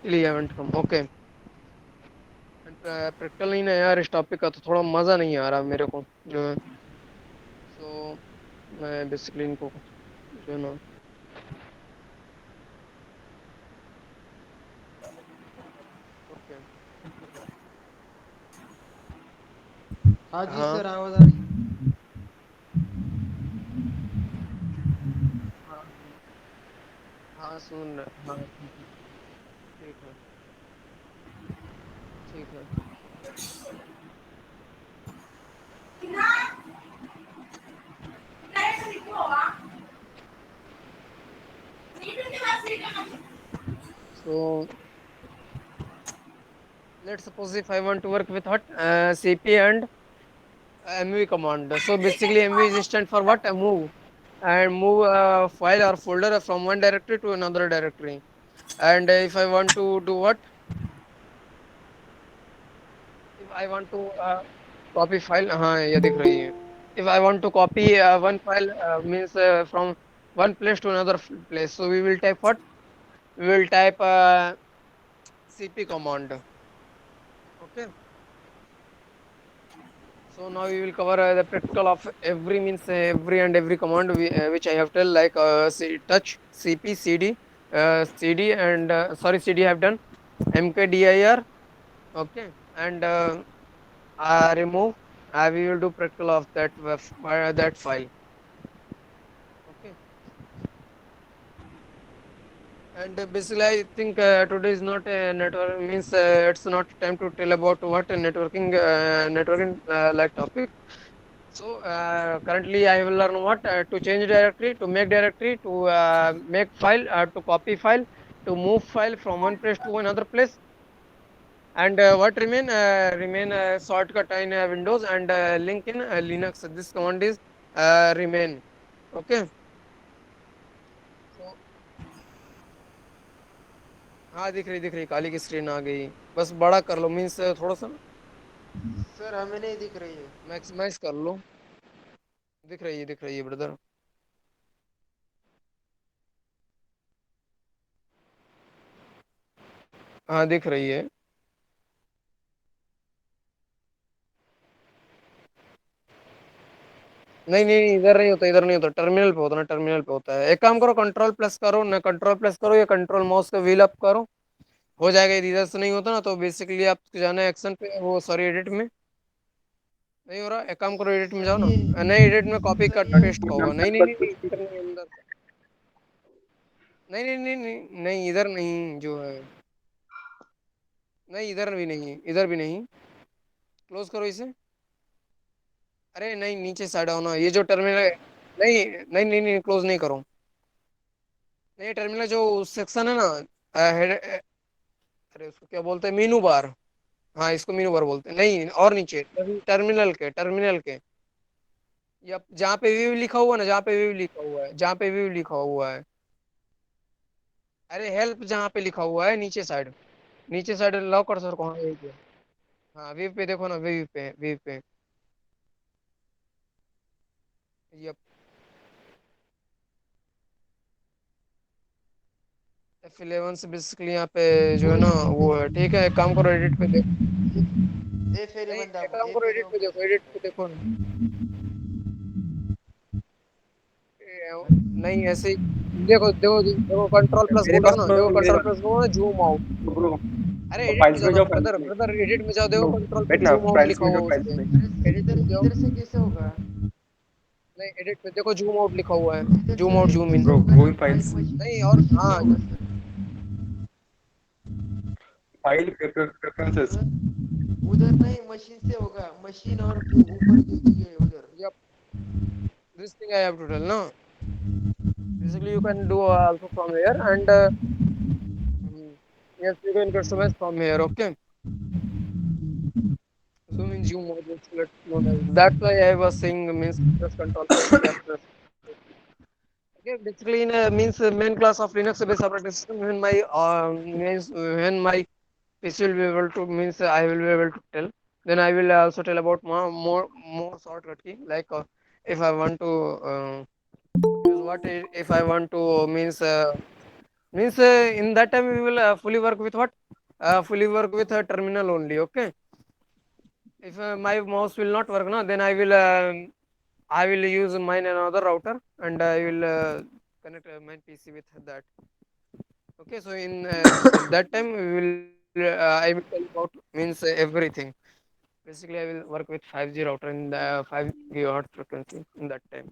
He haven't come. Okay. Practical नहीं ना यार, इस topic का तो थोड़ा मजा नहीं आ रहा मेरे को जो है। सो मैं बेसिकली इनको जो है ना, ओके। हाँ जी हाँ सर, आवाज आ रही है। हाँ हाँ सुन रहे, हाँ ठीक है, ठीक है। So let's suppose if I want to work with what cp and mv command. So basically mv is stand for what? Move, and move a file or folder from one directory to another directory. And if I want to do what? If I want to copy file, हाँ ये दिख रही है. If I want to copy one file, means from one place to another place, so we will type what? We will type cp command. Okay. So now we will cover the practical of every, means every and every command which I have tell, like touch, cp, cd, cd and sorry, cd I have done, mkdir. Okay, and remove. We will do practical of that file. Okay. And basically, I think today is not a network, means it's not time to tell about what a networking like topic. So currently, I will learn what to change directory, to make directory, to make file, to copy file, to move file from one place to another place, and what remain shortcut in Windows and link in Linux. This command is remain. Okay. So हाँ दिख रही काली की screen आ गई, बस बड़ा कर लो, means थोड़ा सा सर हमें नहीं दिख रही है। मैक्सिमाइज कर लो। दिख रही है ब्रदर। हाँ दिख रही है। नहीं नहीं नहीं, इधर नहीं होता, इधर नहीं होता, टर्मिनल पे होता ना, टर्मिनल पे होता है। एक काम करो, कंट्रोल प्लस करो ना, कंट्रोल प्लस करो या कंट्रोल माउस का व्हील अप करो, हो जाएगा। यदि इधर से नहीं होता ना तो बेसिकली आप जाना है एक्शन पे, वो सॉरी एडिट में। नहीं हो रहा, एक काम करो, एडिट में सर जाओ ना। ये नहीं एडिट में कॉपी सर कट ये पेस्ट का होगा। नहीं नहीं नहीं नहीं, इधर नहीं, अंदर। नहीं नहीं नहीं नहीं नहीं, इधर नहीं जो है। नहीं इधर भी नहीं, इधर भी नहीं। क्लोज करो इसे। अरे नहीं, नीचे साइड आओ ना, ये जो टर्मिनल है। नहीं नहीं नहीं नहीं, क्लोज नहीं करो। नहीं टर्मिनल जो सेक्शन है ना, अरे उसको क्या बोलते हैं, मीनू बार। हाँ इसको मीनू बार बोलते हैं। नहीं और नीचे टर्मिनल के या जहाँ पे व्यू लिखा हुआ है ना, जहाँ पे व्यू लिखा हुआ है, जहाँ पे व्यू लिखा हुआ है। अरे हेल्प जहाँ पे लिखा हुआ है, नीचे साइड लॉक कर सर, कहाँ है? हाँ व्यू पे देखो ना, व्यू पे। यप। F11 से बेसिकली यहाँ पे जो है ना वो है। ठीक है, एक काम करो, एडिट पे देखो। नहीं F11 एक दाबो, काम करो, F11 प्रेस एडिट करो। पे देखो ना। नहीं ऐसे ही देखो देखो देखो, कंट्रोल प्लस मेरे बोल रहा पास हूँ ना, तो देखो मेरे कंट्रोल पास प्लस बोलो ना, जूम आउट। ब्रो, अरे एडिट में फाइल्स जाओ में ना जाओ, ब्रदर, फाइल्स में एडिट में जाओ, देखो ब्रो, कंट्रोल प्लस बैठ ना, जूम आउट फाइल्स लिखा में हुआ जाओ, है उस फाइल्स पे। में। अरे एडिट इधर में जाओ। इधर से कैसे होगा? नहीं एडिट पे देखो, जूम आउट लिखा हुआ है, जूम आउट जूम इधर इन। से ब्रो होगा वो ना, भी फाइल फाइल्स, नहीं और मशीन से हाँ, होगा सर। File preferences. उधर उधर नहीं, मशीन से होगा, मशीन और जो ऊपर जो दिए है उधर। yep, this thing I have to tell no. Basically you can do also from here, and yes, you can customize from here. Okay, zoom in consume modules. That's why I was saying means Linux control plus plus plus. Okay, basically in means main class of Linux based operating system when my means when my PC will be able to means I will be able to tell. Then I will also tell about more shortcut key like if I want to use if I want to means in that time we will fully work with what fully work with a terminal only. Okay, if my mouse will not work now, then I will use mine another router and I will connect my PC with that. Okay, so in that time we will I will tell about means everything. Basically, I will work with 5G router in the 5 gigahertz frequency in that time.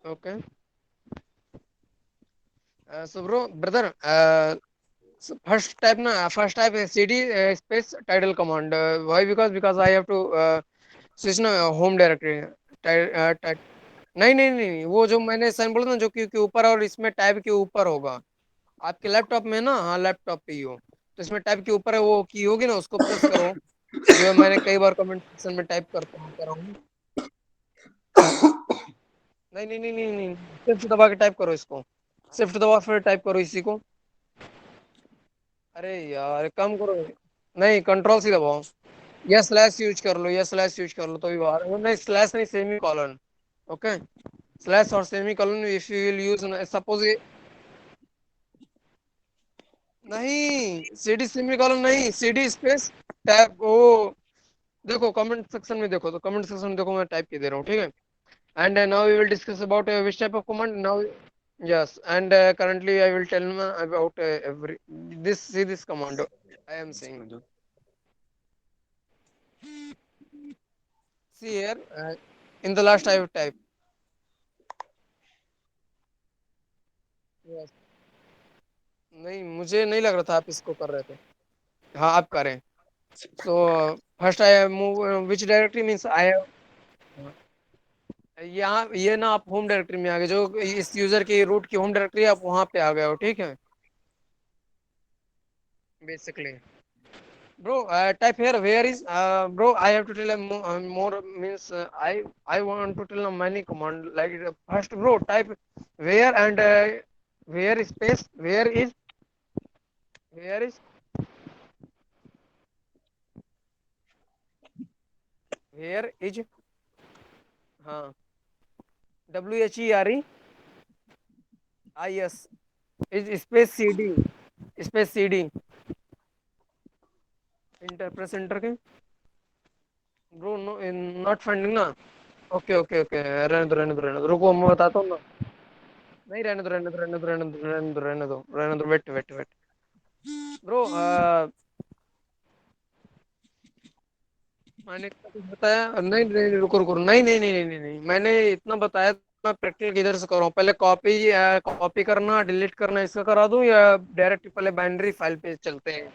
Okay. So brother, so first type is cd space title command. Why? Because I have to switch ना home directory. नहीं नहीं नहीं वो जो मैंने sign बोला ना जो क्यू के ऊपर और इसमें टैब के ऊपर होगा आपके लैपटॉप में ना हाँ लैपटॉप पे ही हो तो इसमें टैब के ऊपर है वो की होगी ना उसको प्रेस करो जो मैंने कई बार कमेंट सेक्शन में टाइप करता हूँ कर रहा हूँ नहीं नहीं नहीं नहीं नहीं शिफ्ट दबा के टाइप करो इसको शिफ्ट दबा फिर टाइप करो इसी को अरे यार एक काम करो नहीं कंट्रोल सी दबाओ या स्लैश यूज कर लो या स्लैश यूज कर लो तो भी बाहर नहीं स्लैश नहीं सेमी कॉलन ओके स्लैश और semi colon if you will use suppose नहीं सीडी सेमी कॉलन नहीं सीडी स्पेस टैब वो देखो कमेंट सेक्शन में देखो तो कमेंट सेक्शन में देखो मैं टाइप के दे रहा हूँ ठीक है and now we will discuss about which type of command now yes and currently I will tell about every this command I am saying see here in the last I have typed yes नहीं मुझे नहीं लग रहा था आप इसको कर रहे थे हाँ आप करें so first I move which directory means I have यहाँ ये ना आप होम डायरेक्टरी में आ गए जो इस यूजर की रूट की होम डायरेक्टरी आप वहां पे आ गए हो ठीक है basically bro type here where is bro I have to tell a more means I want to tell a many command like first bro type where and where space where is where is हाँ WHERE is space cd enter press inter के bro no not finding ना okay okay okay रहने दो रुको मैं बताता हूँ ना नहीं रहने दो वेट ब्रो मैंने इतना कुछ बताया नहीं रुको नहीं मैंने इतना बताया मैं प्रैक्टिकल किधर से कर रहा हूँ पहले कॉपी करना डिलीट करना इसका करा दूं या डायरेक्ट पहले बाइनरी फाइल पे चलते हैं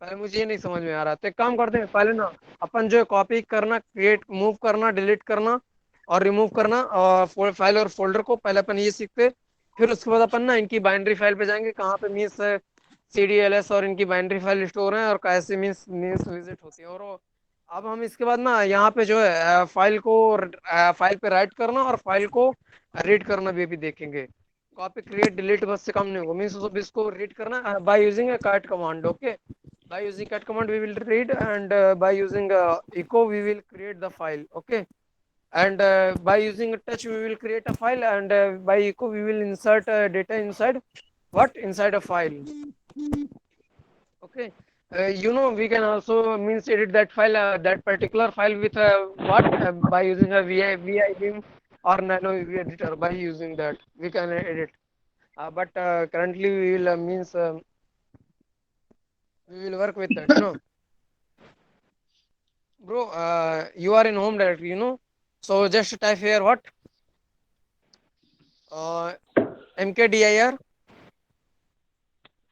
पहले मुझे ये नहीं समझ में आ रहा तो एक काम करते हैं पहले ना अपन जो है कॉपी करना क्रिएट मूव करना डिलीट करना और रिमूव करना और फाइल और फोल्डर को पहले अपन ये सीखते फिर उसके बाद अपन ना इनकी बाइनरी फाइल पे जाएंगे कहाँ पे मीन्स CDLS और इनकी बाइनरी फाइल स्टोर है और कैसे मीन्स मीन्स विजिट होती है और अब हम इसके बाद ना यहाँ पे जो है फाइल पे राइट करना और फाइल को रीड करना भी देखेंगे कॉपी क्रिएट डिलीट बस से काम नहीं होगा मीन्स इसको रीड करना by using a cut command okay by using cat command we will read and by using echo we will create the file okay and by using touch we will create a file and by echo we will insert data inside what inside a file okay we can also means edit that file that particular file with what by using a vi beam or nano UV editor by using that we can edit but currently we will means we will work with that bro you are in home directory so just type here what uh, mkdir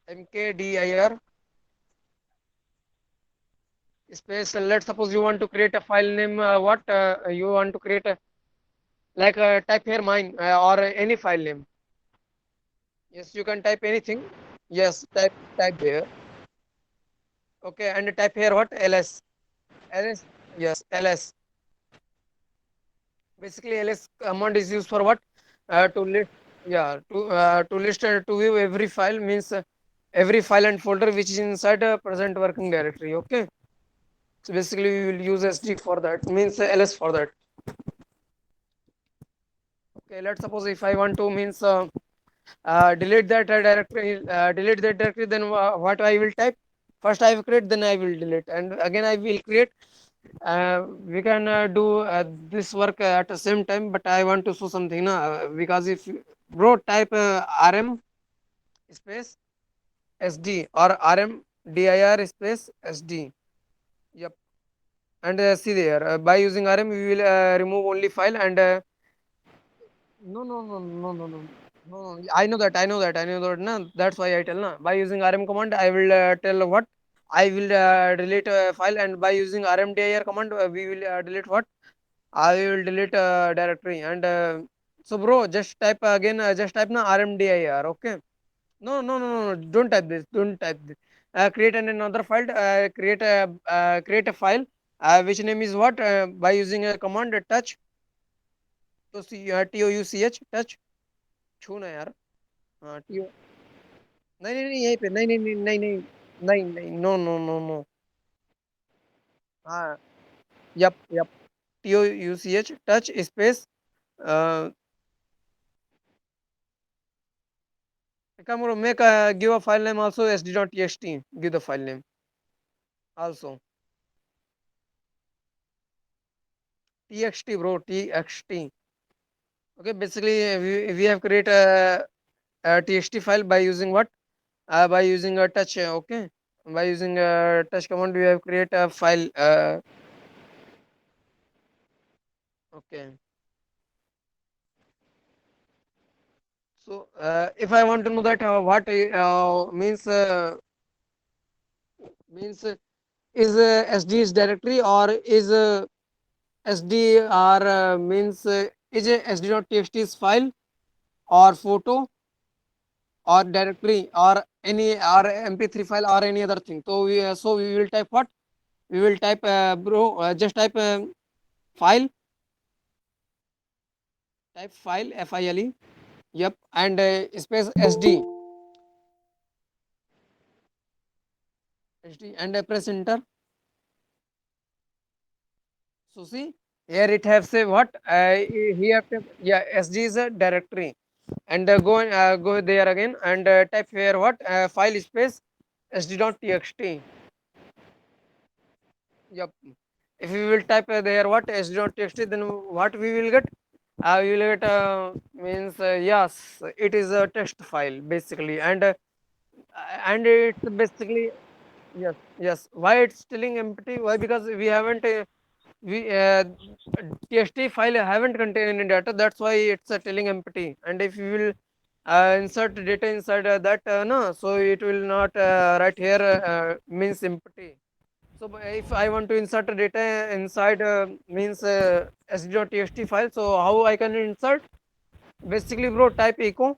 mkdir space let's suppose you want to create a file name what you want to create a like type here mine or any file name yes you can type anything Yes, type there. Okay, and type here what? ls. Yes, ls. Basically, ls command is used for what? To list. Yeah, to list and to view every file, means every file and folder which is inside a present working directory. Okay. So basically, we will use SD for that. Means ls for that. Okay. Let's suppose if I want to means delete that directory, then what I will type? First I will create, then I will delete, and again I will create. We can do this work at the same time, but I want to show something now, because if bro type rm space sd or rm dir space sd. Yep. And see there, by using rm we will remove only file, and no, no, no, no, no, no. No, I know that. I know that. I know that. Na, that's why I tell. Na, by using rm command, I will tell what I will delete a file, and by using rmdir command, we will delete what I will delete directory. And so, bro, just type again. Just type na rmdir. Okay. No, no, no, no, no. Don't type this. Don't type this. Create another file. Create a file. Which name is what? By using a command touch. तो touch touch छू ना यार हाँ TO नहीं नहीं नहीं यहीं पे नहीं नहीं नहीं नहीं नहीं नहीं नहीं नो नो नो नो हाँ yup yup touch space Kamuro make give a file name also sd.txt give the file name also txt bro txt. Okay, basically we have create a txt file by using what by using a touch. Okay, by using a touch command we have create a file. Okay. So, if I want to know that what means is SD is directory, or is SD or means is a SD.txt is file or photo or directory or any or MP3 file or any other thing. So we will type what? We will type bro just type file, type file file. Yep, and space SD and press enter. So see here it have say what he have to, yeah, SD is a directory, and go there again and type here what file space sd.txt. Yep. If we will type there what sd.txt, then what we will get? We will get means yes, it is a text file basically, and it's basically yes, yes. Why it's still empty? Why? Because we haven't we txt file haven't contained any data, that's why it's telling empty. And if you will insert data inside that no, so it will not write here means empty. So if I want to insert data inside means sd.txt file, so how I can insert? Basically bro type echo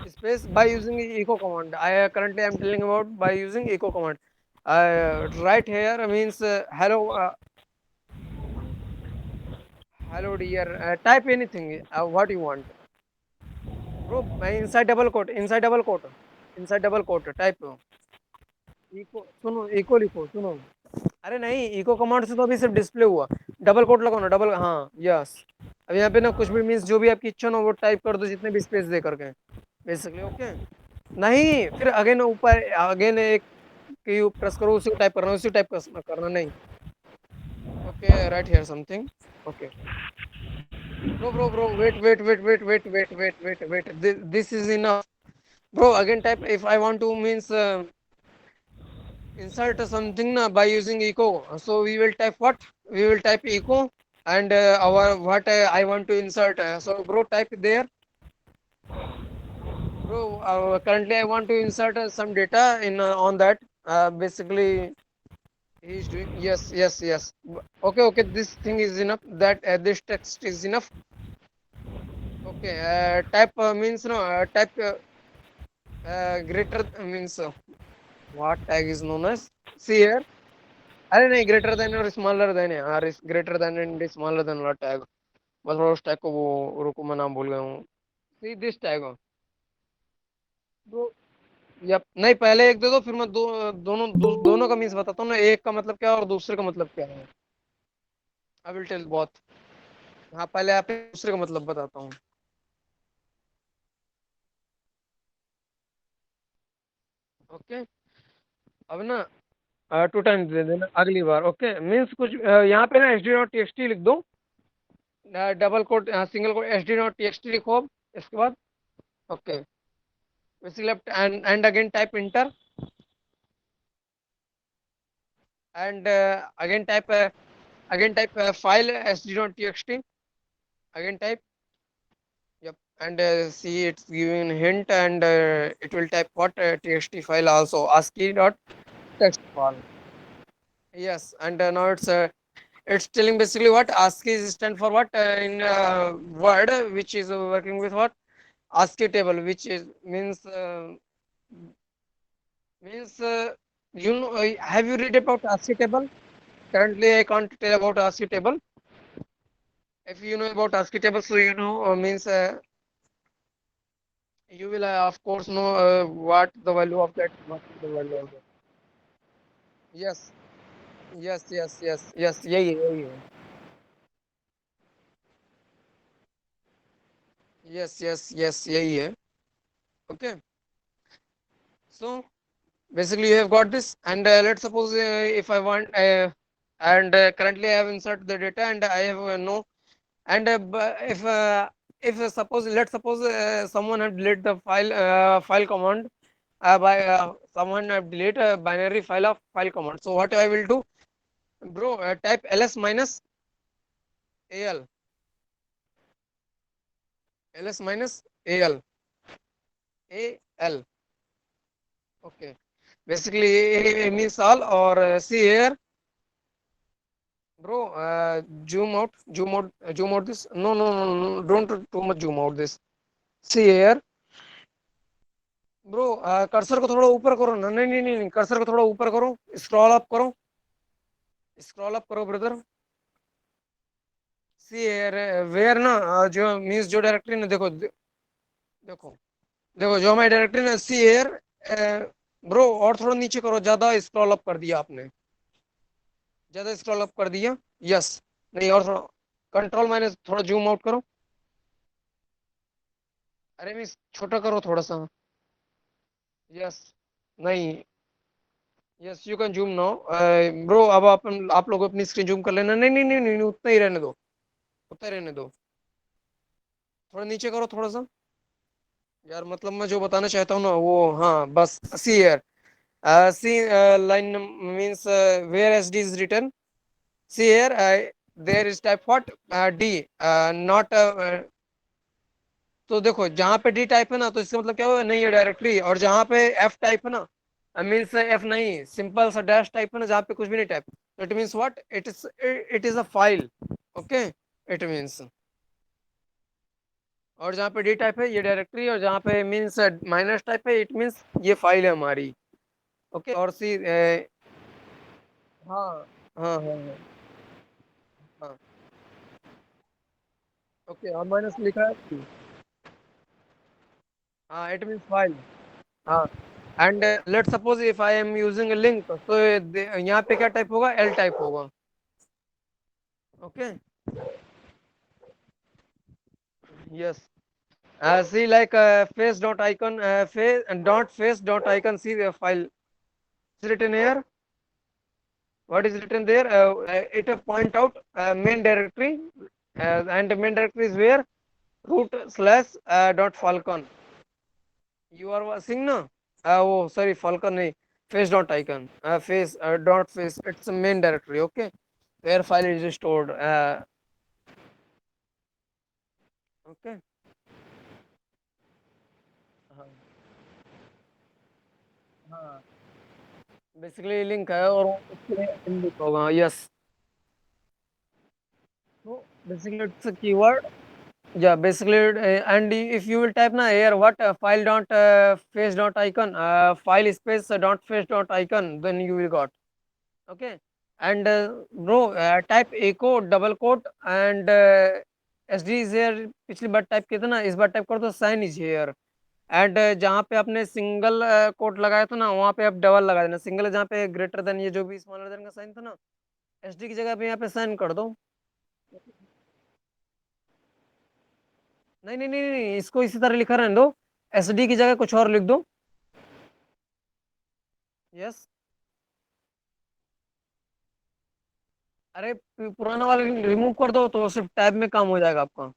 space by using echo command. I currently am telling about by using echo command. Right here means hello. Hello dear. Type anything. What you want, bro. Inside double quote. Type echo सुनो echo लिखो सुनो. अरे नहीं eco command से तो अभी सिर्फ display हुआ. डबल कोट लगाओ ना डबल हाँ यस. अब यहाँ पे ना कुछ भी मीन्स जो भी आपकी इच्छा हो वो टाइप कर दो जितने भी स्पेस दे करके बेसिकली. ओके. नहीं फिर अगेन ऊपर अगेन एक की प्रेस करो उसी को टाइप करना उसी टाइप करना नहीं. Okay right here something. Okay bro wait this is enough bro. Again type if I want to means insert something na by using echo, so we will type what? We will type echo and our what I want to insert, so bro type there. Bro currently I want to insert some data in on that basically he's doing yes. Okay this thing is enough, that this text is enough. Okay type means no type greater means what tag is known as, see here, अरे नहीं greater than और smaller than है, R is greater than and smaller than वाला tag, बस थोड़ा उस tag को वो रुको मैं नाम भूल गया हूँ, see this tag तो यप नहीं पहले एक दे दो फिर मैं दोनों का मीन्स बताता हूँ ना, एक का मतलब क्या है और दूसरे का मतलब क्या है। I will tell both. हाँ पहले आप दूसरे का मतलब बताता हूँ। ओके अब ना टू टाइम्स दे देना अगली बार। ओके मीन्स कुछ यहाँ पे ना H D dot T X T लिख दो, double quote single quote H D dot T X T लिखो अब इसके बाद। Okay basically and again type enter and again type file H D dot T X T again type. Yep, and see it's giving hint and it will type what txt file also ASCII dot text file. Yes, and now it's telling basically what ASCII is stand for what in Word, which is working with what ASCII table, which is means you know have you read about ASCII table? Currently, I can't tell about ASCII table. If you know about ASCII table, so you know means. You will of course know what the value of that, what is the value of that. Yes, yes, यही है। Yes, यही है। Okay, so basically you have got this, and let's suppose if I want and currently I have inserted the data and I have no, and if suppose let's suppose someone have deleted the file command by someone have delete a binary file of file command. So what I will do, bro, type ls minus al, ls minus al, al. Okay, basically a means all, or see here, bro, zoom out this, no, don't too much zoom out this. See here, bro cursor को थोड़ा ऊपर करो ना, नहीं, cursor को थोड़ा ऊपर करो, स्क्रॉल अप करो ब्रदर। सी वेयर ना जो मीन्स जो डायरेक्टरी ने देखो देखो जो हमारी डायरेक्टरी ने सी एयर ब्रो, और थोड़ा नीचे करो, ज्यादा स्क्रॉल अप कर दिया आपने, ज्यादा स्क्रॉल अप कर दिया। यस, नहीं और थोड़ा कंट्रोल माइनस थोड़ा जूम आउट करो, अरे मीन्स छोटा करो थोड़ा सा। यस, नहीं, yes you can zoom now bro. अब आप लोग अपनी स्क्रीन जूम कर लेना, नहीं, उतना ही रहने दो, उतना ही रहने दो, थोड़ा नीचे करो थोड़ा सा यार, मतलब मैं जो बताना चाहता हूँ ना वो, हाँ बस C air, C line means where SD is written. See here, there is type what D, not तो देखो जहाँ पे डी टाइप है ना तो इसका मतलब क्या होगा, नहीं है डायरेक्टरी, और जहाँ पे एफ टाइप है ना, मीन्स एफ नहीं, सिंपल सा डैश टाइप है ना जहाँ पे कुछ भी नहीं टाइप, तो it means what, it is a file. Okay, it means, और जहाँ पे डी टाइप है ये डायरेक्टरी, और जहाँ पे मीन्स माइनस टाइप है इट मीन्स ये फाइल है हमारी। ओके, और सी हाँ हाँ, ओके, और माइनस लिखा है, हाँ इट मीन्स फाइल। हाँ, and let suppose if I am using a link, तो यहाँ पे क्या टाइप होगा, एल टाइप होगा। Okay, yes, see like face dot icon, face dot icon, see file written here, what is written there, it point out main directory, and main directory is where root slash dot falcon, you are seeing na, oh sorry, falcon nahi, face dot icon, face dot face, it's a main directory. Okay, where file is stored, okay, हाँ हाँ, basically link है और उसके link होगा। Yes, तो basically it's a keyword, Yeah, basically, and if you will type na here what file dot face dot icon, file space dot face dot icon, then you will got. Okay, and bro, type echo double quote and SD is here. पिछली बार type किया था ना, इस बार type कर दो sign is here and जहाँ पे आपने सिंगल कोट लगाया था ना वहाँ पे आप डबल लगा देना, सिंगल जहाँ पे ग्रेटर देन ये जो भी स्मॉलर देन का साइन था ना, एसडी की जगह पे यहाँ पे साइन कर दो। नहीं नहीं नहीं नहीं, इसको इसी तरह लिखा रहने दो, एसडी की जगह कुछ और लिख दो। यस, अरे पुराना वाला रिमूव कर दो तो सिर्फ टैब में काम हो जाएगा आपका।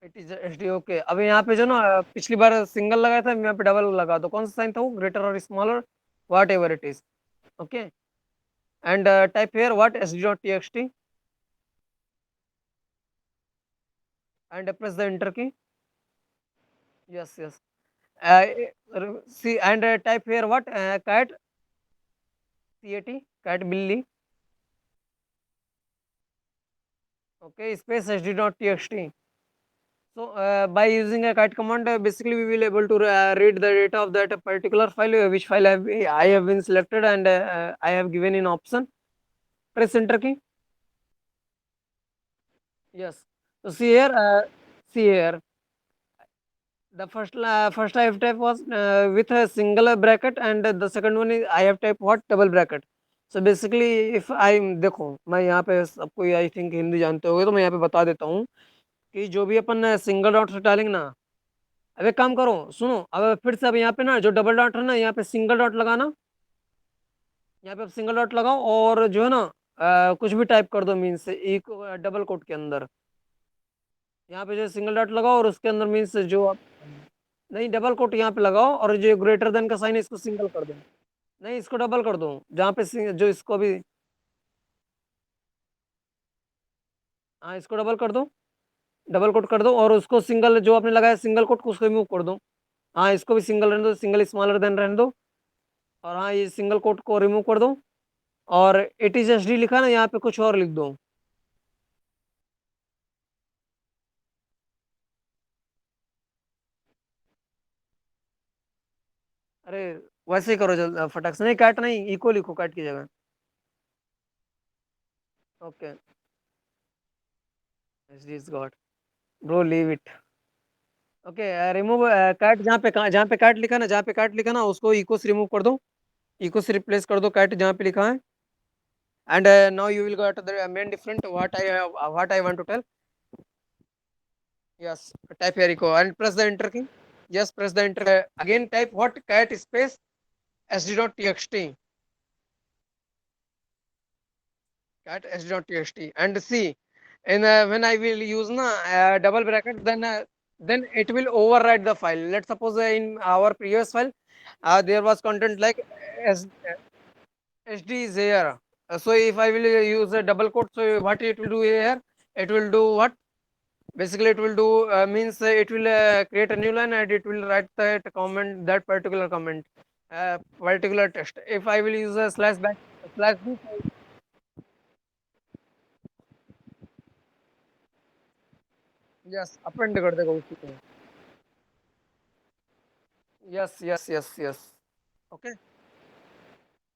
It is H D okay. अब यहाँ पे जो ना पिछली बार सिंगल लगाया था, यहाँ पे डबल लगा दो। कौन सा साइन था वो, ग्रेटर और smaller, whatever it is. Okay, and type here what S D dot T X T and press the enter key. Yes yes, see and type here what cat C A T, cat बिल्ली। Okay, space S D dot T X T. So by using a kite command, basically we will able to read the data of that particular file, which file I have been selected and I have given in option. Press enter key. Yes. So see here. The first I have type was with a single bracket, and the second one is I have type what double bracket. So basically, if I देखो मैं यहाँ पे सबको I think Hindi जानते होगे, तो मैं यहाँ पे बता देता हूँ कि जो भी अपन सिंगल डॉट डालेंगे ना, अब एक काम करो सुनो, अब फिर से अब यहाँ पे ना जो डबल डॉट है ना, यहाँ पे सिंगल डॉट लगाना, यहाँ पे आप सिंगल डॉट लगाओ और जो है ना कुछ भी टाइप कर दो, मीन्स एक डबल कोट के अंदर, यहाँ पे जो सिंगल डॉट लगाओ और उसके अंदर मीन्स जो आप, नहीं डबल कोट यहाँ पे लगाओ और जो ग्रेटर देन का साइन है इसको सिंगल कर दो। नहीं, इसको डबल कर दो, जहाँ पे जो इसको भी, हाँ इसको डबल कर दो, डबल कोट कर दो और उसको सिंगल जो आपने लगाया सिंगल कोट को उसको रिमूव कर दो। हाँ इसको भी सिंगल रहने दो, सिंगल स्मॉलर देन रहने दो, और हाँ ये सिंगल कोट को रिमूव कर दो और इट इज एच डी लिखा ना, यहाँ पे कुछ और लिख दो। अरे वैसे ही करो जल्द, फटाक से, नहीं काट नहीं, इको लिखो काट की जगह। Okay, H D is got, bro leave it. Okay, remove काट, जहाँ पे काट लिखा ना, जहाँ पे काट लिखा ना उसको इको से रिमूव कर दो, इको से रिप्लेस कर दो काट जहाँ पे लिखा है। And now you will got the main different what I want to tell. yes, type here echo and press the enter key. Yes, press the enter, again type what cat space sd.txt, cat sd.txt, and see, and when I will use na double bracket, then it will override the file. Let's suppose in our previous file there was content like S, sd is here. So if I will use a double quote, so what it will do here, it will do what, basically it will do means it will create a new line and it will write that comment, that particular comment, particular text. If I will use a slash back slash b, yes append कर देगा उसी को। Yes yes yes yes, okay,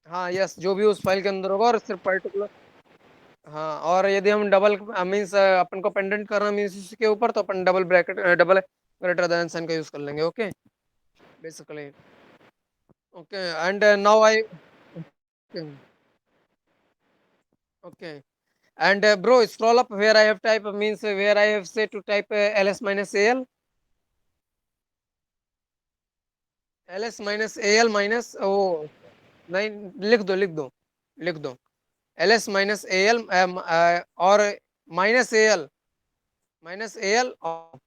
हाँ yes, जो भी उस file के अंदर होगा और सिर्फ पर्टिकुलर, हाँ, और यदि हम डबल मीन्स अपन को पेंडेंट करना मीन्स इसके ऊपर, तो अपन double bracket double greater than sign का यूज कर लेंगे। Okay, basically, okay, and now I, okay, and bro, scroll up where I have type means where I have said to type ls minus al, ls minus al minus, oh नहीं, लिख दो ls minus al और minus al और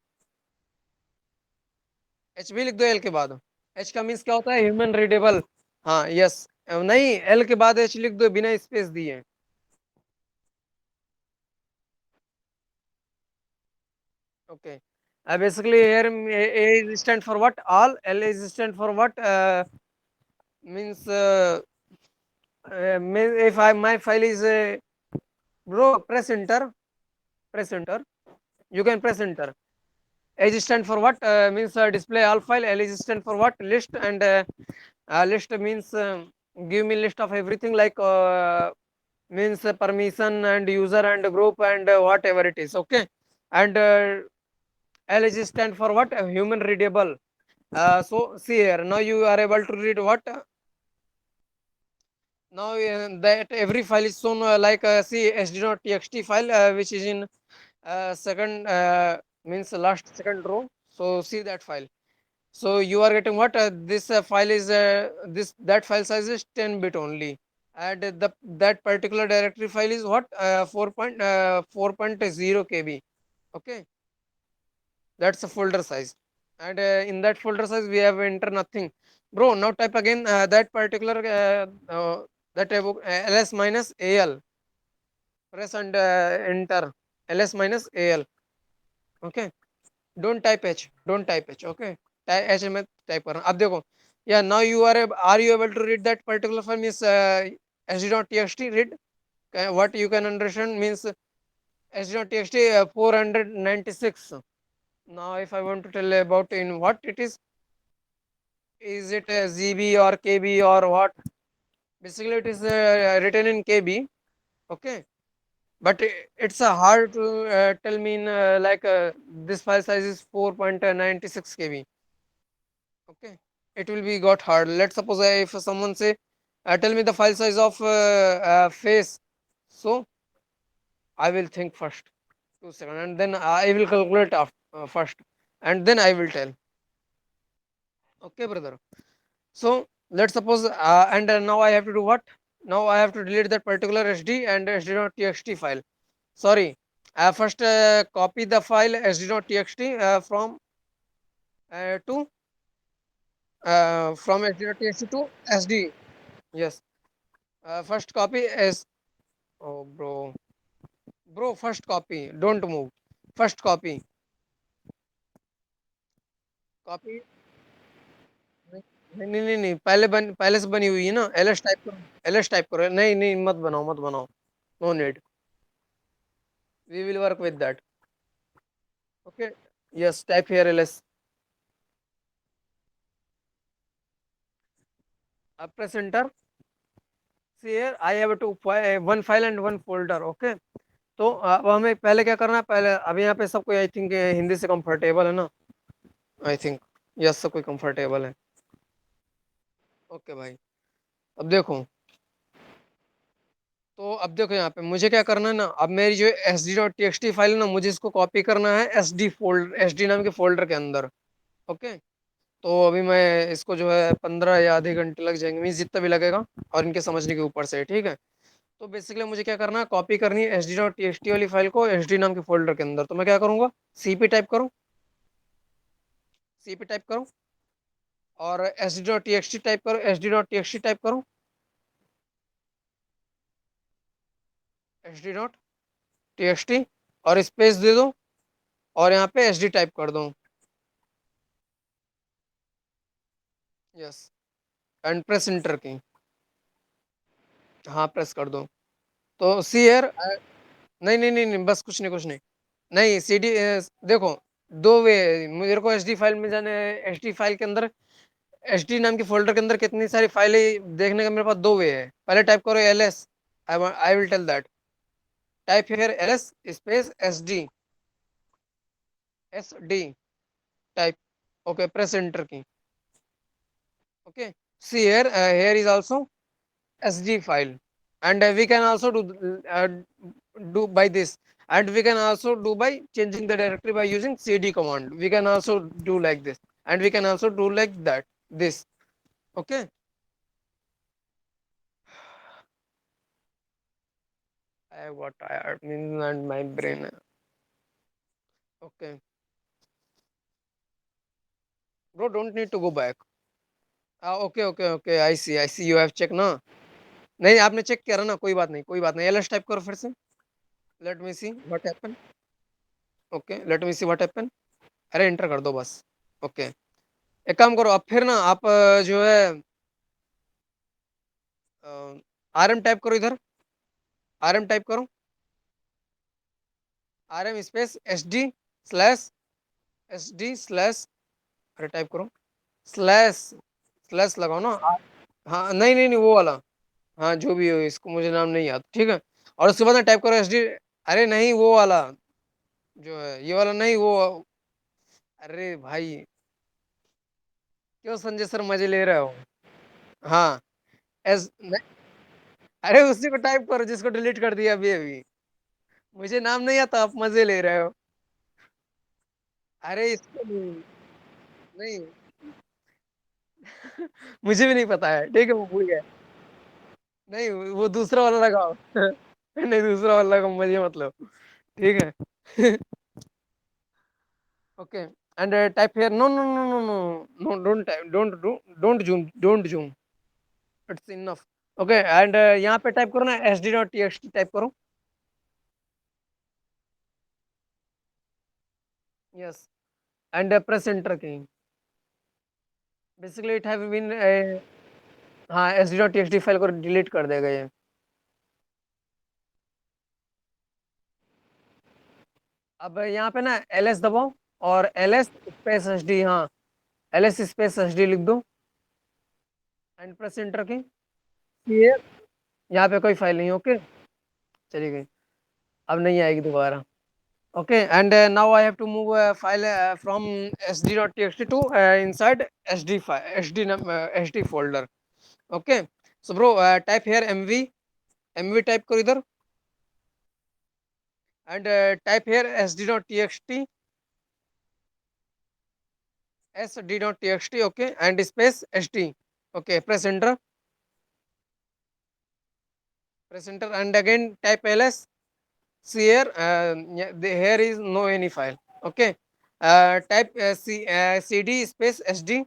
H भी लिख दो L के बाद। एच का मीन्स क्या होता है, ह्यूमन रीडेबल। हाँ यस, नहीं एल के बाद एच लिख दो बिना स्पेस दिए। Okay, basically here a is stand for what, all, l is stand for what, means if I my file is bro, press enter, press enter, you can press enter. H stand for what? Means display all file. L is stand for what? List. And list means give me list of everything, like means permission and user and group and whatever it is. Okay. And L is stand for what? Human readable. So see here, now you are able to read what? Now that every file is shown, like see sd.txt file, which is in second, means last second row. So see that file. So you are getting what? This file is this that file size is 10-bit only, and the that particular directory file is what? 4.0 KB. Okay, that's a folder size, and in that folder size we have enter nothing, bro. Now type again that particular that ls minus al, press and enter ls minus al. Okay, don't type h, don't type h. Okay, h में type करना. अब देखो, yeah, now you are you able to read that particular file? Means sd.txt read. What you can understand means sd.txt 496. Now if I want to tell about in what it is it a GB or KB or what? Basically, it is written in KB. Okay, but it's hard to tell me in like this file size is 4.96 KB. Okay, it will be got hard. Let's suppose if someone say, tell me the file size of face. So I will think first 2 seconds, and then I will calculate first, and then I will tell. Okay, brother. So let's suppose, and now I have to do what? Now I have to delete that particular SD and sd.txt file. Sorry, first copy the file sd.txt to from sd.txt to SD. Yes, first copy is, oh bro, first copy. Don't move. First copy, copy. नहीं नहीं नहीं नहीं, पहले से बनी हुई है ना. ls टाइप करो, ls टाइप करो. नहीं नहीं, मत बनाओ, मत बनाओ. No need. We will work with that. Okay. Yes, type here ls. Press enter. See here, I have one file and one folder. Okay. तो अब हमें पहले क्या करना है? पहले अब यहाँ पे सब कोई आई थिंक हिंदी से कंफर्टेबल है ना? आई थिंक यस, सब कोई कंफर्टेबल है. ओके भाई, अब देखो. तो अब देखो यहाँ पे मुझे क्या करना है ना. अब मेरी जो sd.txt फाइल है ना, मुझे इसको कॉपी करना है sd नाम के फोल्डर के अंदर. ओके. तो अभी मैं इसको जो है 15 या आधे घंटे लग जाएंगे, मीन्स जितना भी लगेगा, और इनके समझने के ऊपर से. ठीक है. तो बेसिकली मुझे क्या करना है, कॉपी करनी है sd.txt वाली फाइल को sd नाम के फोल्डर के अंदर. तो मैं क्या करूँगा, cp टाइप करूँ, cp टाइप करूँ, और sd.txt टाइप करो, sd.txt टाइप करो, sd.txt, और स्पेस दे दो, और यहाँ पे sd टाइप कर दो. यस, एंड प्रेस इंटर की. हाँ, प्रेस कर दो. तो सी हियर, नहीं नहीं नहीं नहीं, बस कुछ नहीं, कुछ नहीं. नहीं, सी डी, देखो, दो वे. मेरे को एच डी फाइल में जाने. एच डी फाइल के अंदर, एच डी नाम की फोल्डर के अंदर कितनी सारी फाइलें देखने का मेरे पास दो वे है. पहले टाइप करो L S. I will tell that. Type here L S space S D type. Okay, press enter key. Okay, see here, here is also sd file, and we can also do by this, and we can also do by changing the directory by using cd command. We can also do like this, and we can also do like that, this. Okay. I got tired, means, and my brain. Okay, bro, don't need to go back. Okay, okay, okay, I see you have checked ना. नहीं, आपने check किया ना, कोई बात नहीं, कोई बात नहीं. ls टाइप करो फिर से. Let me see what happen. Okay, let me see what happen. अरे एंटर कर दो बस. ओके, एक काम करो, अब फिर ना आप जो है आर एम टाइप करो इधर. आर एम टाइप करो, R M space S D slash SD slash, अरे टाइप करो, स्लैश स्लैश लगाओ ना। हाँ नहीं नहीं नहीं वो वाला, हाँ जो भी हो, इसको मुझे नाम नहीं याद, ठीक है। और उसके बाद टाइप करो SD, अरे नहीं वो वाला जो है, ये वाला नहीं वो, अरे भाई क्यों संजय सर मजे ले रहे हो। हाँ एस अरे उसी को टाइप करो जिसको डिलीट कर दिया अभी अभी, मुझे नाम नहीं आता, आप मजे ले रहे हो। अरे इसको नहीं, नहीं मुझे भी नहीं पता है, ठीक है वो भूल गया। नहीं वो दूसरा वाला लगाओ नहीं दूसरा वाला लगाओ, मुझे मतलब, ठीक है। Okay and type here, no no no no no no, don't type, don't zoom, it's enough. Okay and यहाँ पे टाइप करो ना SD.txt टाइप करो। Yes and press enter key, basically it have been, हाँ SD.txt फाइल को delete कर देगा ये। अब यहाँ पे ना LS दबाओ, और LS स्पेस HD, हाँ LS स्पेस HD लिख दो एंड प्रेस एंटर की। ये यहाँ पे कोई फाइल नहीं, ओके चली गई, अब नहीं आएगी दोबारा। Okay and now I have to move file from SD.txt to inside SD folder। Okay so bro type here MV type करो इधर and type here SD.txt okay and space SD, okay press enter and again type ls. See here, yeah, here is no any file, okay. Type CD space SD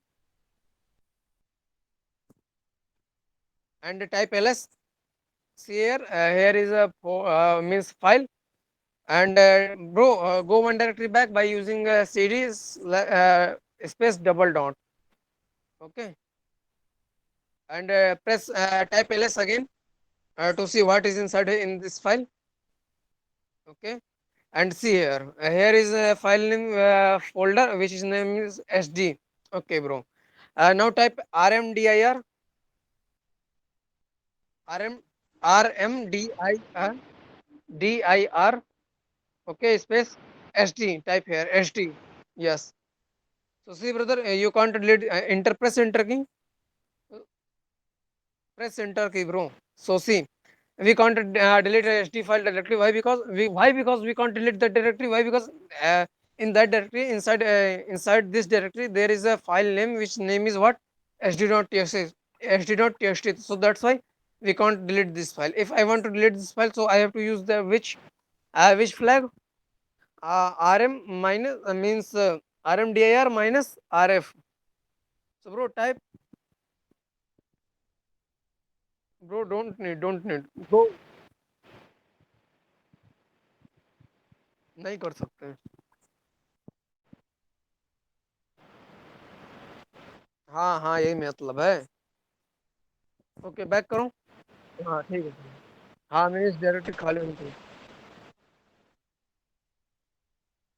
and type ls. See here, here is a means file, and bro go one directory back by using CD space double dot, okay, and press type ls again to see what is inside in this file, okay. And see here, here is a file name folder which is name is SD, okay bro. Now type rmdir, rm rmdir, okay space SD, type here SD, yes. So see brother, you can't delete, enter, press enter key, press enter key bro. So see, we can't delete a SD file directly. Why? Because we can't delete that directory. Why? Because in that directory, inside this directory, there is a file name which name is what, SD.txt, SD.txt. So that's why we can't delete this file. If I want to delete this file, so I have to use the which flag, rm minus means rmdir minus rf. So bro type, bro don't need bro, नहीं कर सकते। हाँ हाँ यही मतलब है। Okay back करो। हाँ ठीक है। हाँ मैंने इस डायरेक्टरी खाली होनी चाहिए,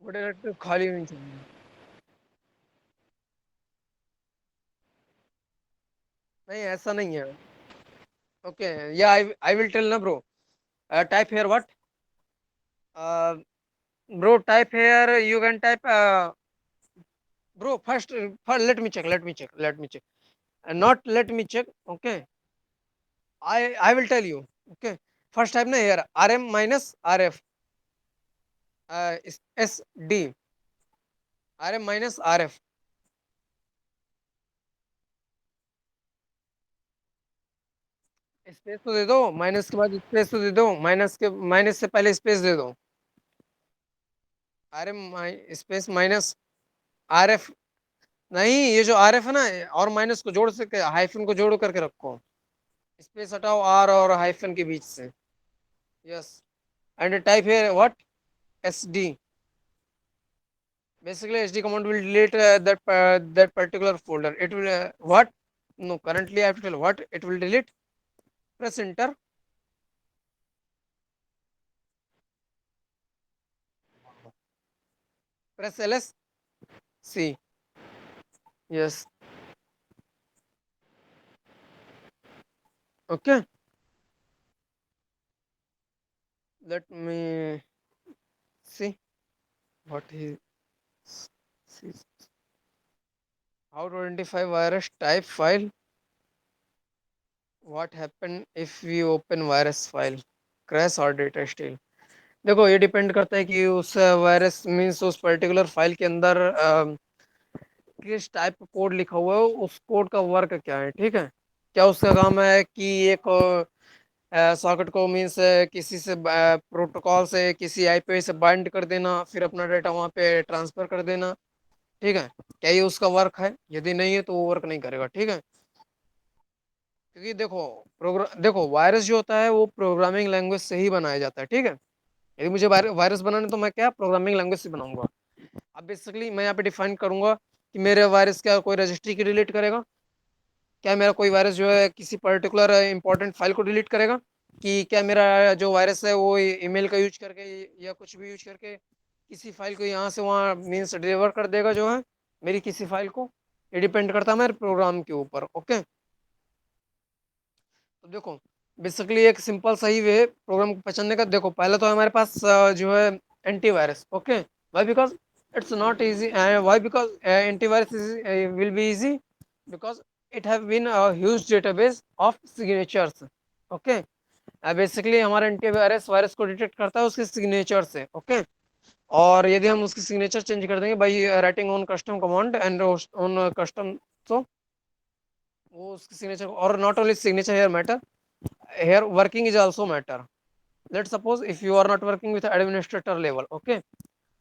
वो डायरेक्टरी खाली होनी चाहिए। नहीं ऐसा नहीं है। ओके या आई विल टेल ना bro, type here what, bro type hair you can type, bro first let me check, not let me check, okay, I will tell you, okay. First type na here rm minus rf, SD, rm minus rf, space तो दे दो, minus के बाद space तो दे दो, minus से पहले space दे दो, R M space minus R F. नहीं ये जो आर एफ है ना, और माइनस को जोड़ सके, हाइफन को जोड़ करके रखो, स्पेस हटाओ आर और हाइफन के बीच से, यस एंड टाइप है what, S D. basically SD command will delete that particular folder, it will what, no currently I have to tell what it will delete, press enter। Press ls. C. Yes. Okay. Let me see what is. See. How to identify virus type file? What happen if we open virus file? Crash or data steal? देखो ये depend करता है कि उस virus means उस particular file के अंदर किस टाइप का कोड लिखा हुआ है, उस कोड का वर्क क्या है, ठीक है। क्या उसका काम है कि एक सॉकेट को मीन्स किसी से प्रोटोकॉल से किसी आईपी से बाइंड कर देना, फिर अपना डेटा वहाँ पे ट्रांसफर कर देना, ठीक है। क्या ये उसका वर्क है? यदि नहीं है तो वो वर्क नहीं करेगा, ठीक है। क्योंकि देखो देखो वायरस जो होता है वो प्रोग्रामिंग लैंग्वेज से ही बनाया जाता है, ठीक है। यदि मुझे वायरस बनाना तो मैं क्या प्रोग्रामिंग लैंग्वेज से बनाऊंगा। अब बेसिकली मैं यहाँ पे डिफाइन करूंगा कि मेरे वायरस क्या कोई रजिस्ट्री की डिलीट करेगा, क्या मेरा कोई वायरस जो है किसी पर्टिकुलर इंपॉर्टेंट फाइल को डिलीट करेगा, कि क्या मेरा जो वायरस है वो ईमेल का यूज करके या कुछ भी यूज करके किसी फाइल को यहाँ से वहाँ मीन्स डिलीवर कर देगा जो है मेरी किसी फाइल को। ये डिपेंड करता है मेरे प्रोग्राम के ऊपर, ओके। तो देखो बेसिकली एक सिंपल सही वे प्रोग्राम को पहचानने का। देखो पहले तो हमारे पास जो है antivirus, okay. Why because it's not easy, why because antivirus will be easy because it have been huge database of signatures, okay. Basically हमारा एंटीवायरस वायरस को डिटेक्ट करता है उसके सिग्नेचर से, ओके। और यदि हम उसकी सिग्नेचर चेंज कर देंगे by writing on custom command and on custom, तो वो उसकी सिग्नेचर और not only signature here matter, here working is also matter. Let's suppose if you are not working with administrator level, okay,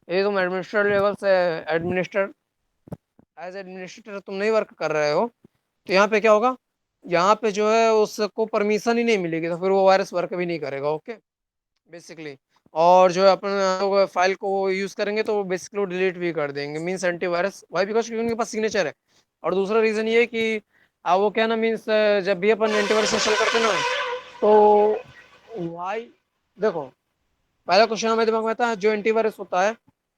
ये तुम administrator level से administrator as administrator तुम नहीं work कर रहे हो, तो यहाँ पे क्या होगा, यहाँ पे जो है उसको परमिशन ही नहीं मिलेगी, तो फिर वो वायरस वर्क भी नहीं करेगा, ओके बेसिकली। और जो है अपन फाइल को यूज करेंगे तो बेसिकली डिलीट भी कर देंगे, मीन्स एंटीवायरस। वाई बिकॉज क्योंकि उनके पास सिग्नेचर है। और दूसरा रीजन ये है कि वो क्या ना मीन्स जब भी अपन एंटीवायरस इंस्टॉल करते हैं ना, तो वाई देखो पहला क्वेश्चन हमारे दिमाग में आता है जो एंटीवायरस होता है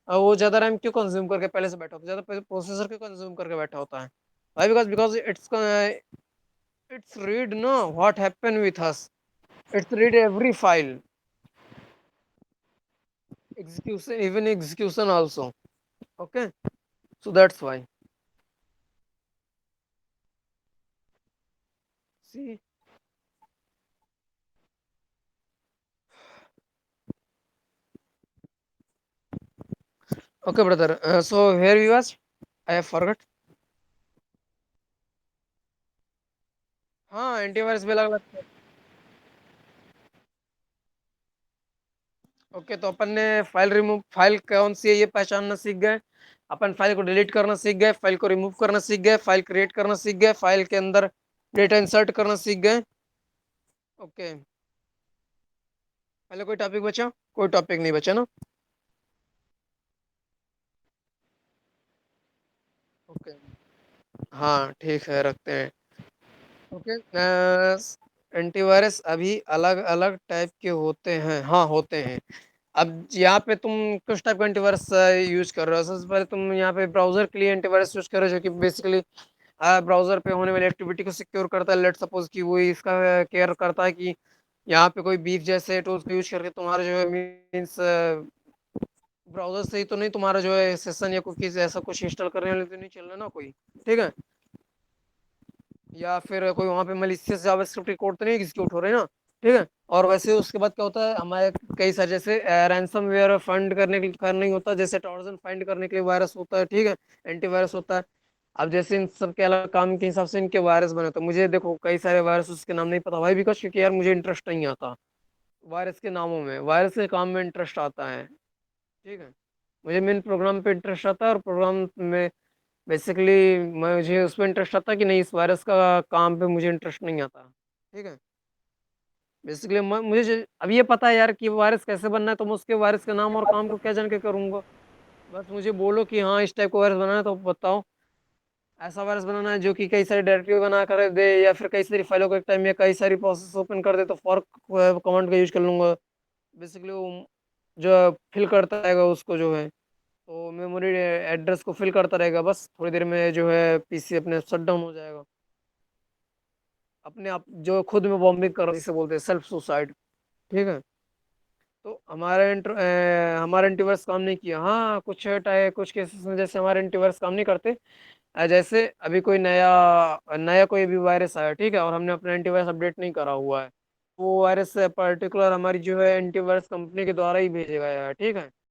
वो ज्यादा रैम क्यों कंज्यूम करके पहले से बैठा होता है, ज्यादा प्रोसेसर क्यों कंज्यूम करके बैठा होता है। Why because because it's read know what happen with us, it's read every file, execution even execution also, okay. So that's why, see. Okay brother, so here you was, I have forgot। हाँ antivirus भी अलग अलग। Okay तो अपन ने file remove file कौन सी है ये पहचानना सीख गए, अपन फाइल को डिलीट करना सीख गए, फाइल को रिमूव करना सीख गए, फाइल क्रिएट करना सीख गए, फाइल के अंदर डेटा इंसर्ट करना सीख गए, ओके। पहले कोई टॉपिक बचा? कोई टॉपिक नहीं बचा ना, ओके। हाँ ठीक है रखते हैं, ओके। एंटीवायरस अभी अलग अलग टाइप के होते हैं, हाँ होते हैं। अब यहाँ पे तुम किस टाइप का एंटीवायरस यूज कर रहे हो? सबसे पहले तुम यहाँ पे ब्राउजर के लिए एंटीवायरस यूज कर रहे हो जो कि बेसिकली ब्राउजर पे होने वाली एक्टिविटी को सिक्योर करता है। लेट सपोज कि वो इसका केयर करता है कि यहाँ पे कोई बीफ जैसे टूल्स को यूज करके तुम्हारा जो है मीन्स ब्राउजर से ही तो नहीं तुम्हारा जो है सेशन या कुकीज ऐसा कुछ इंस्टॉल करने वाले तो नहीं चल रहा ना कोई, ठीक है। या फिर कोई वहाँ पे मलिशियस जावास्क्रिप्ट कोड तो नहीं एग्जीक्यूट हो रहे ना, ठीक है। और वैसे उसके बाद क्या होता है हमारे कई सारे जैसे रैंसम वेयर फाइंड करने के लिए करना ही होता है, जैसे ट्रोजन फाइंड करने के लिए वायरस होता है, ठीक है, एंटीवायरस होता है। अब जैसे इन सब के अलग काम के हिसाब से इनके वायरस बने, तो मुझे देखो कई सारे वायरस उसके नाम नहीं पता भाई, बिकॉज क्योंकि यार मुझे इंटरेस्ट नहीं आता वायरस के नामों में, वायरस के काम में इंटरेस्ट आता है, ठीक है। मुझे मेन प्रोग्राम पे इंटरेस्ट आता है और प्रोग्राम में बेसिकली मुझे उस पर इंटरेस्ट आता है कि नहीं, इस वायरस का काम पे मुझे इंटरेस्ट नहीं आता, ठीक है। बेसिकली अब ये पता है यार कि वायरस कैसे बनना है, तो मैं उसके वायरस का नाम और काम को क्या जान के करूँगा। बस मुझे बोलो कि हाँ इस टाइप का वायरस बनाना है तो बताओ, ऐसा वायरस बनाना है जो कि कई सारी डायरेक्टरी बना कर दे या फिर कई सारी फाइलों को एक टाइम में कई सारी प्रोसेस ओपन कर दे, तो फॉर्क कमांड का यूज कर लूंगा। बेसिकली वो जो फिल करता है उसको जो है तो मेमोरी एड्रेस को फिल करता रहेगा, बस थोड़ी देर में जो है पीसी अपने शट डाउन हो जाएगा अपने आप, जो खुद में बॉम्बिंग कर जिसे बोलते हैं सेल्फ सुसाइड। ठीक है, तो हमारा एंटीवायरस काम नहीं किया। हाँ कुछ केसेस में जैसे हमारे एंटीवायरस काम नहीं करते, जैसे अभी कोई नया नया कोई भी वायरस आया, ठीक है, और हमने अपना एंटीवायरस अपडेट नहीं करा हुआ है, वो वायरस पर्टिकुलर हमारी जो है एंटीवायरस कंपनी के द्वारा ही भेजा गया है, ठीक है।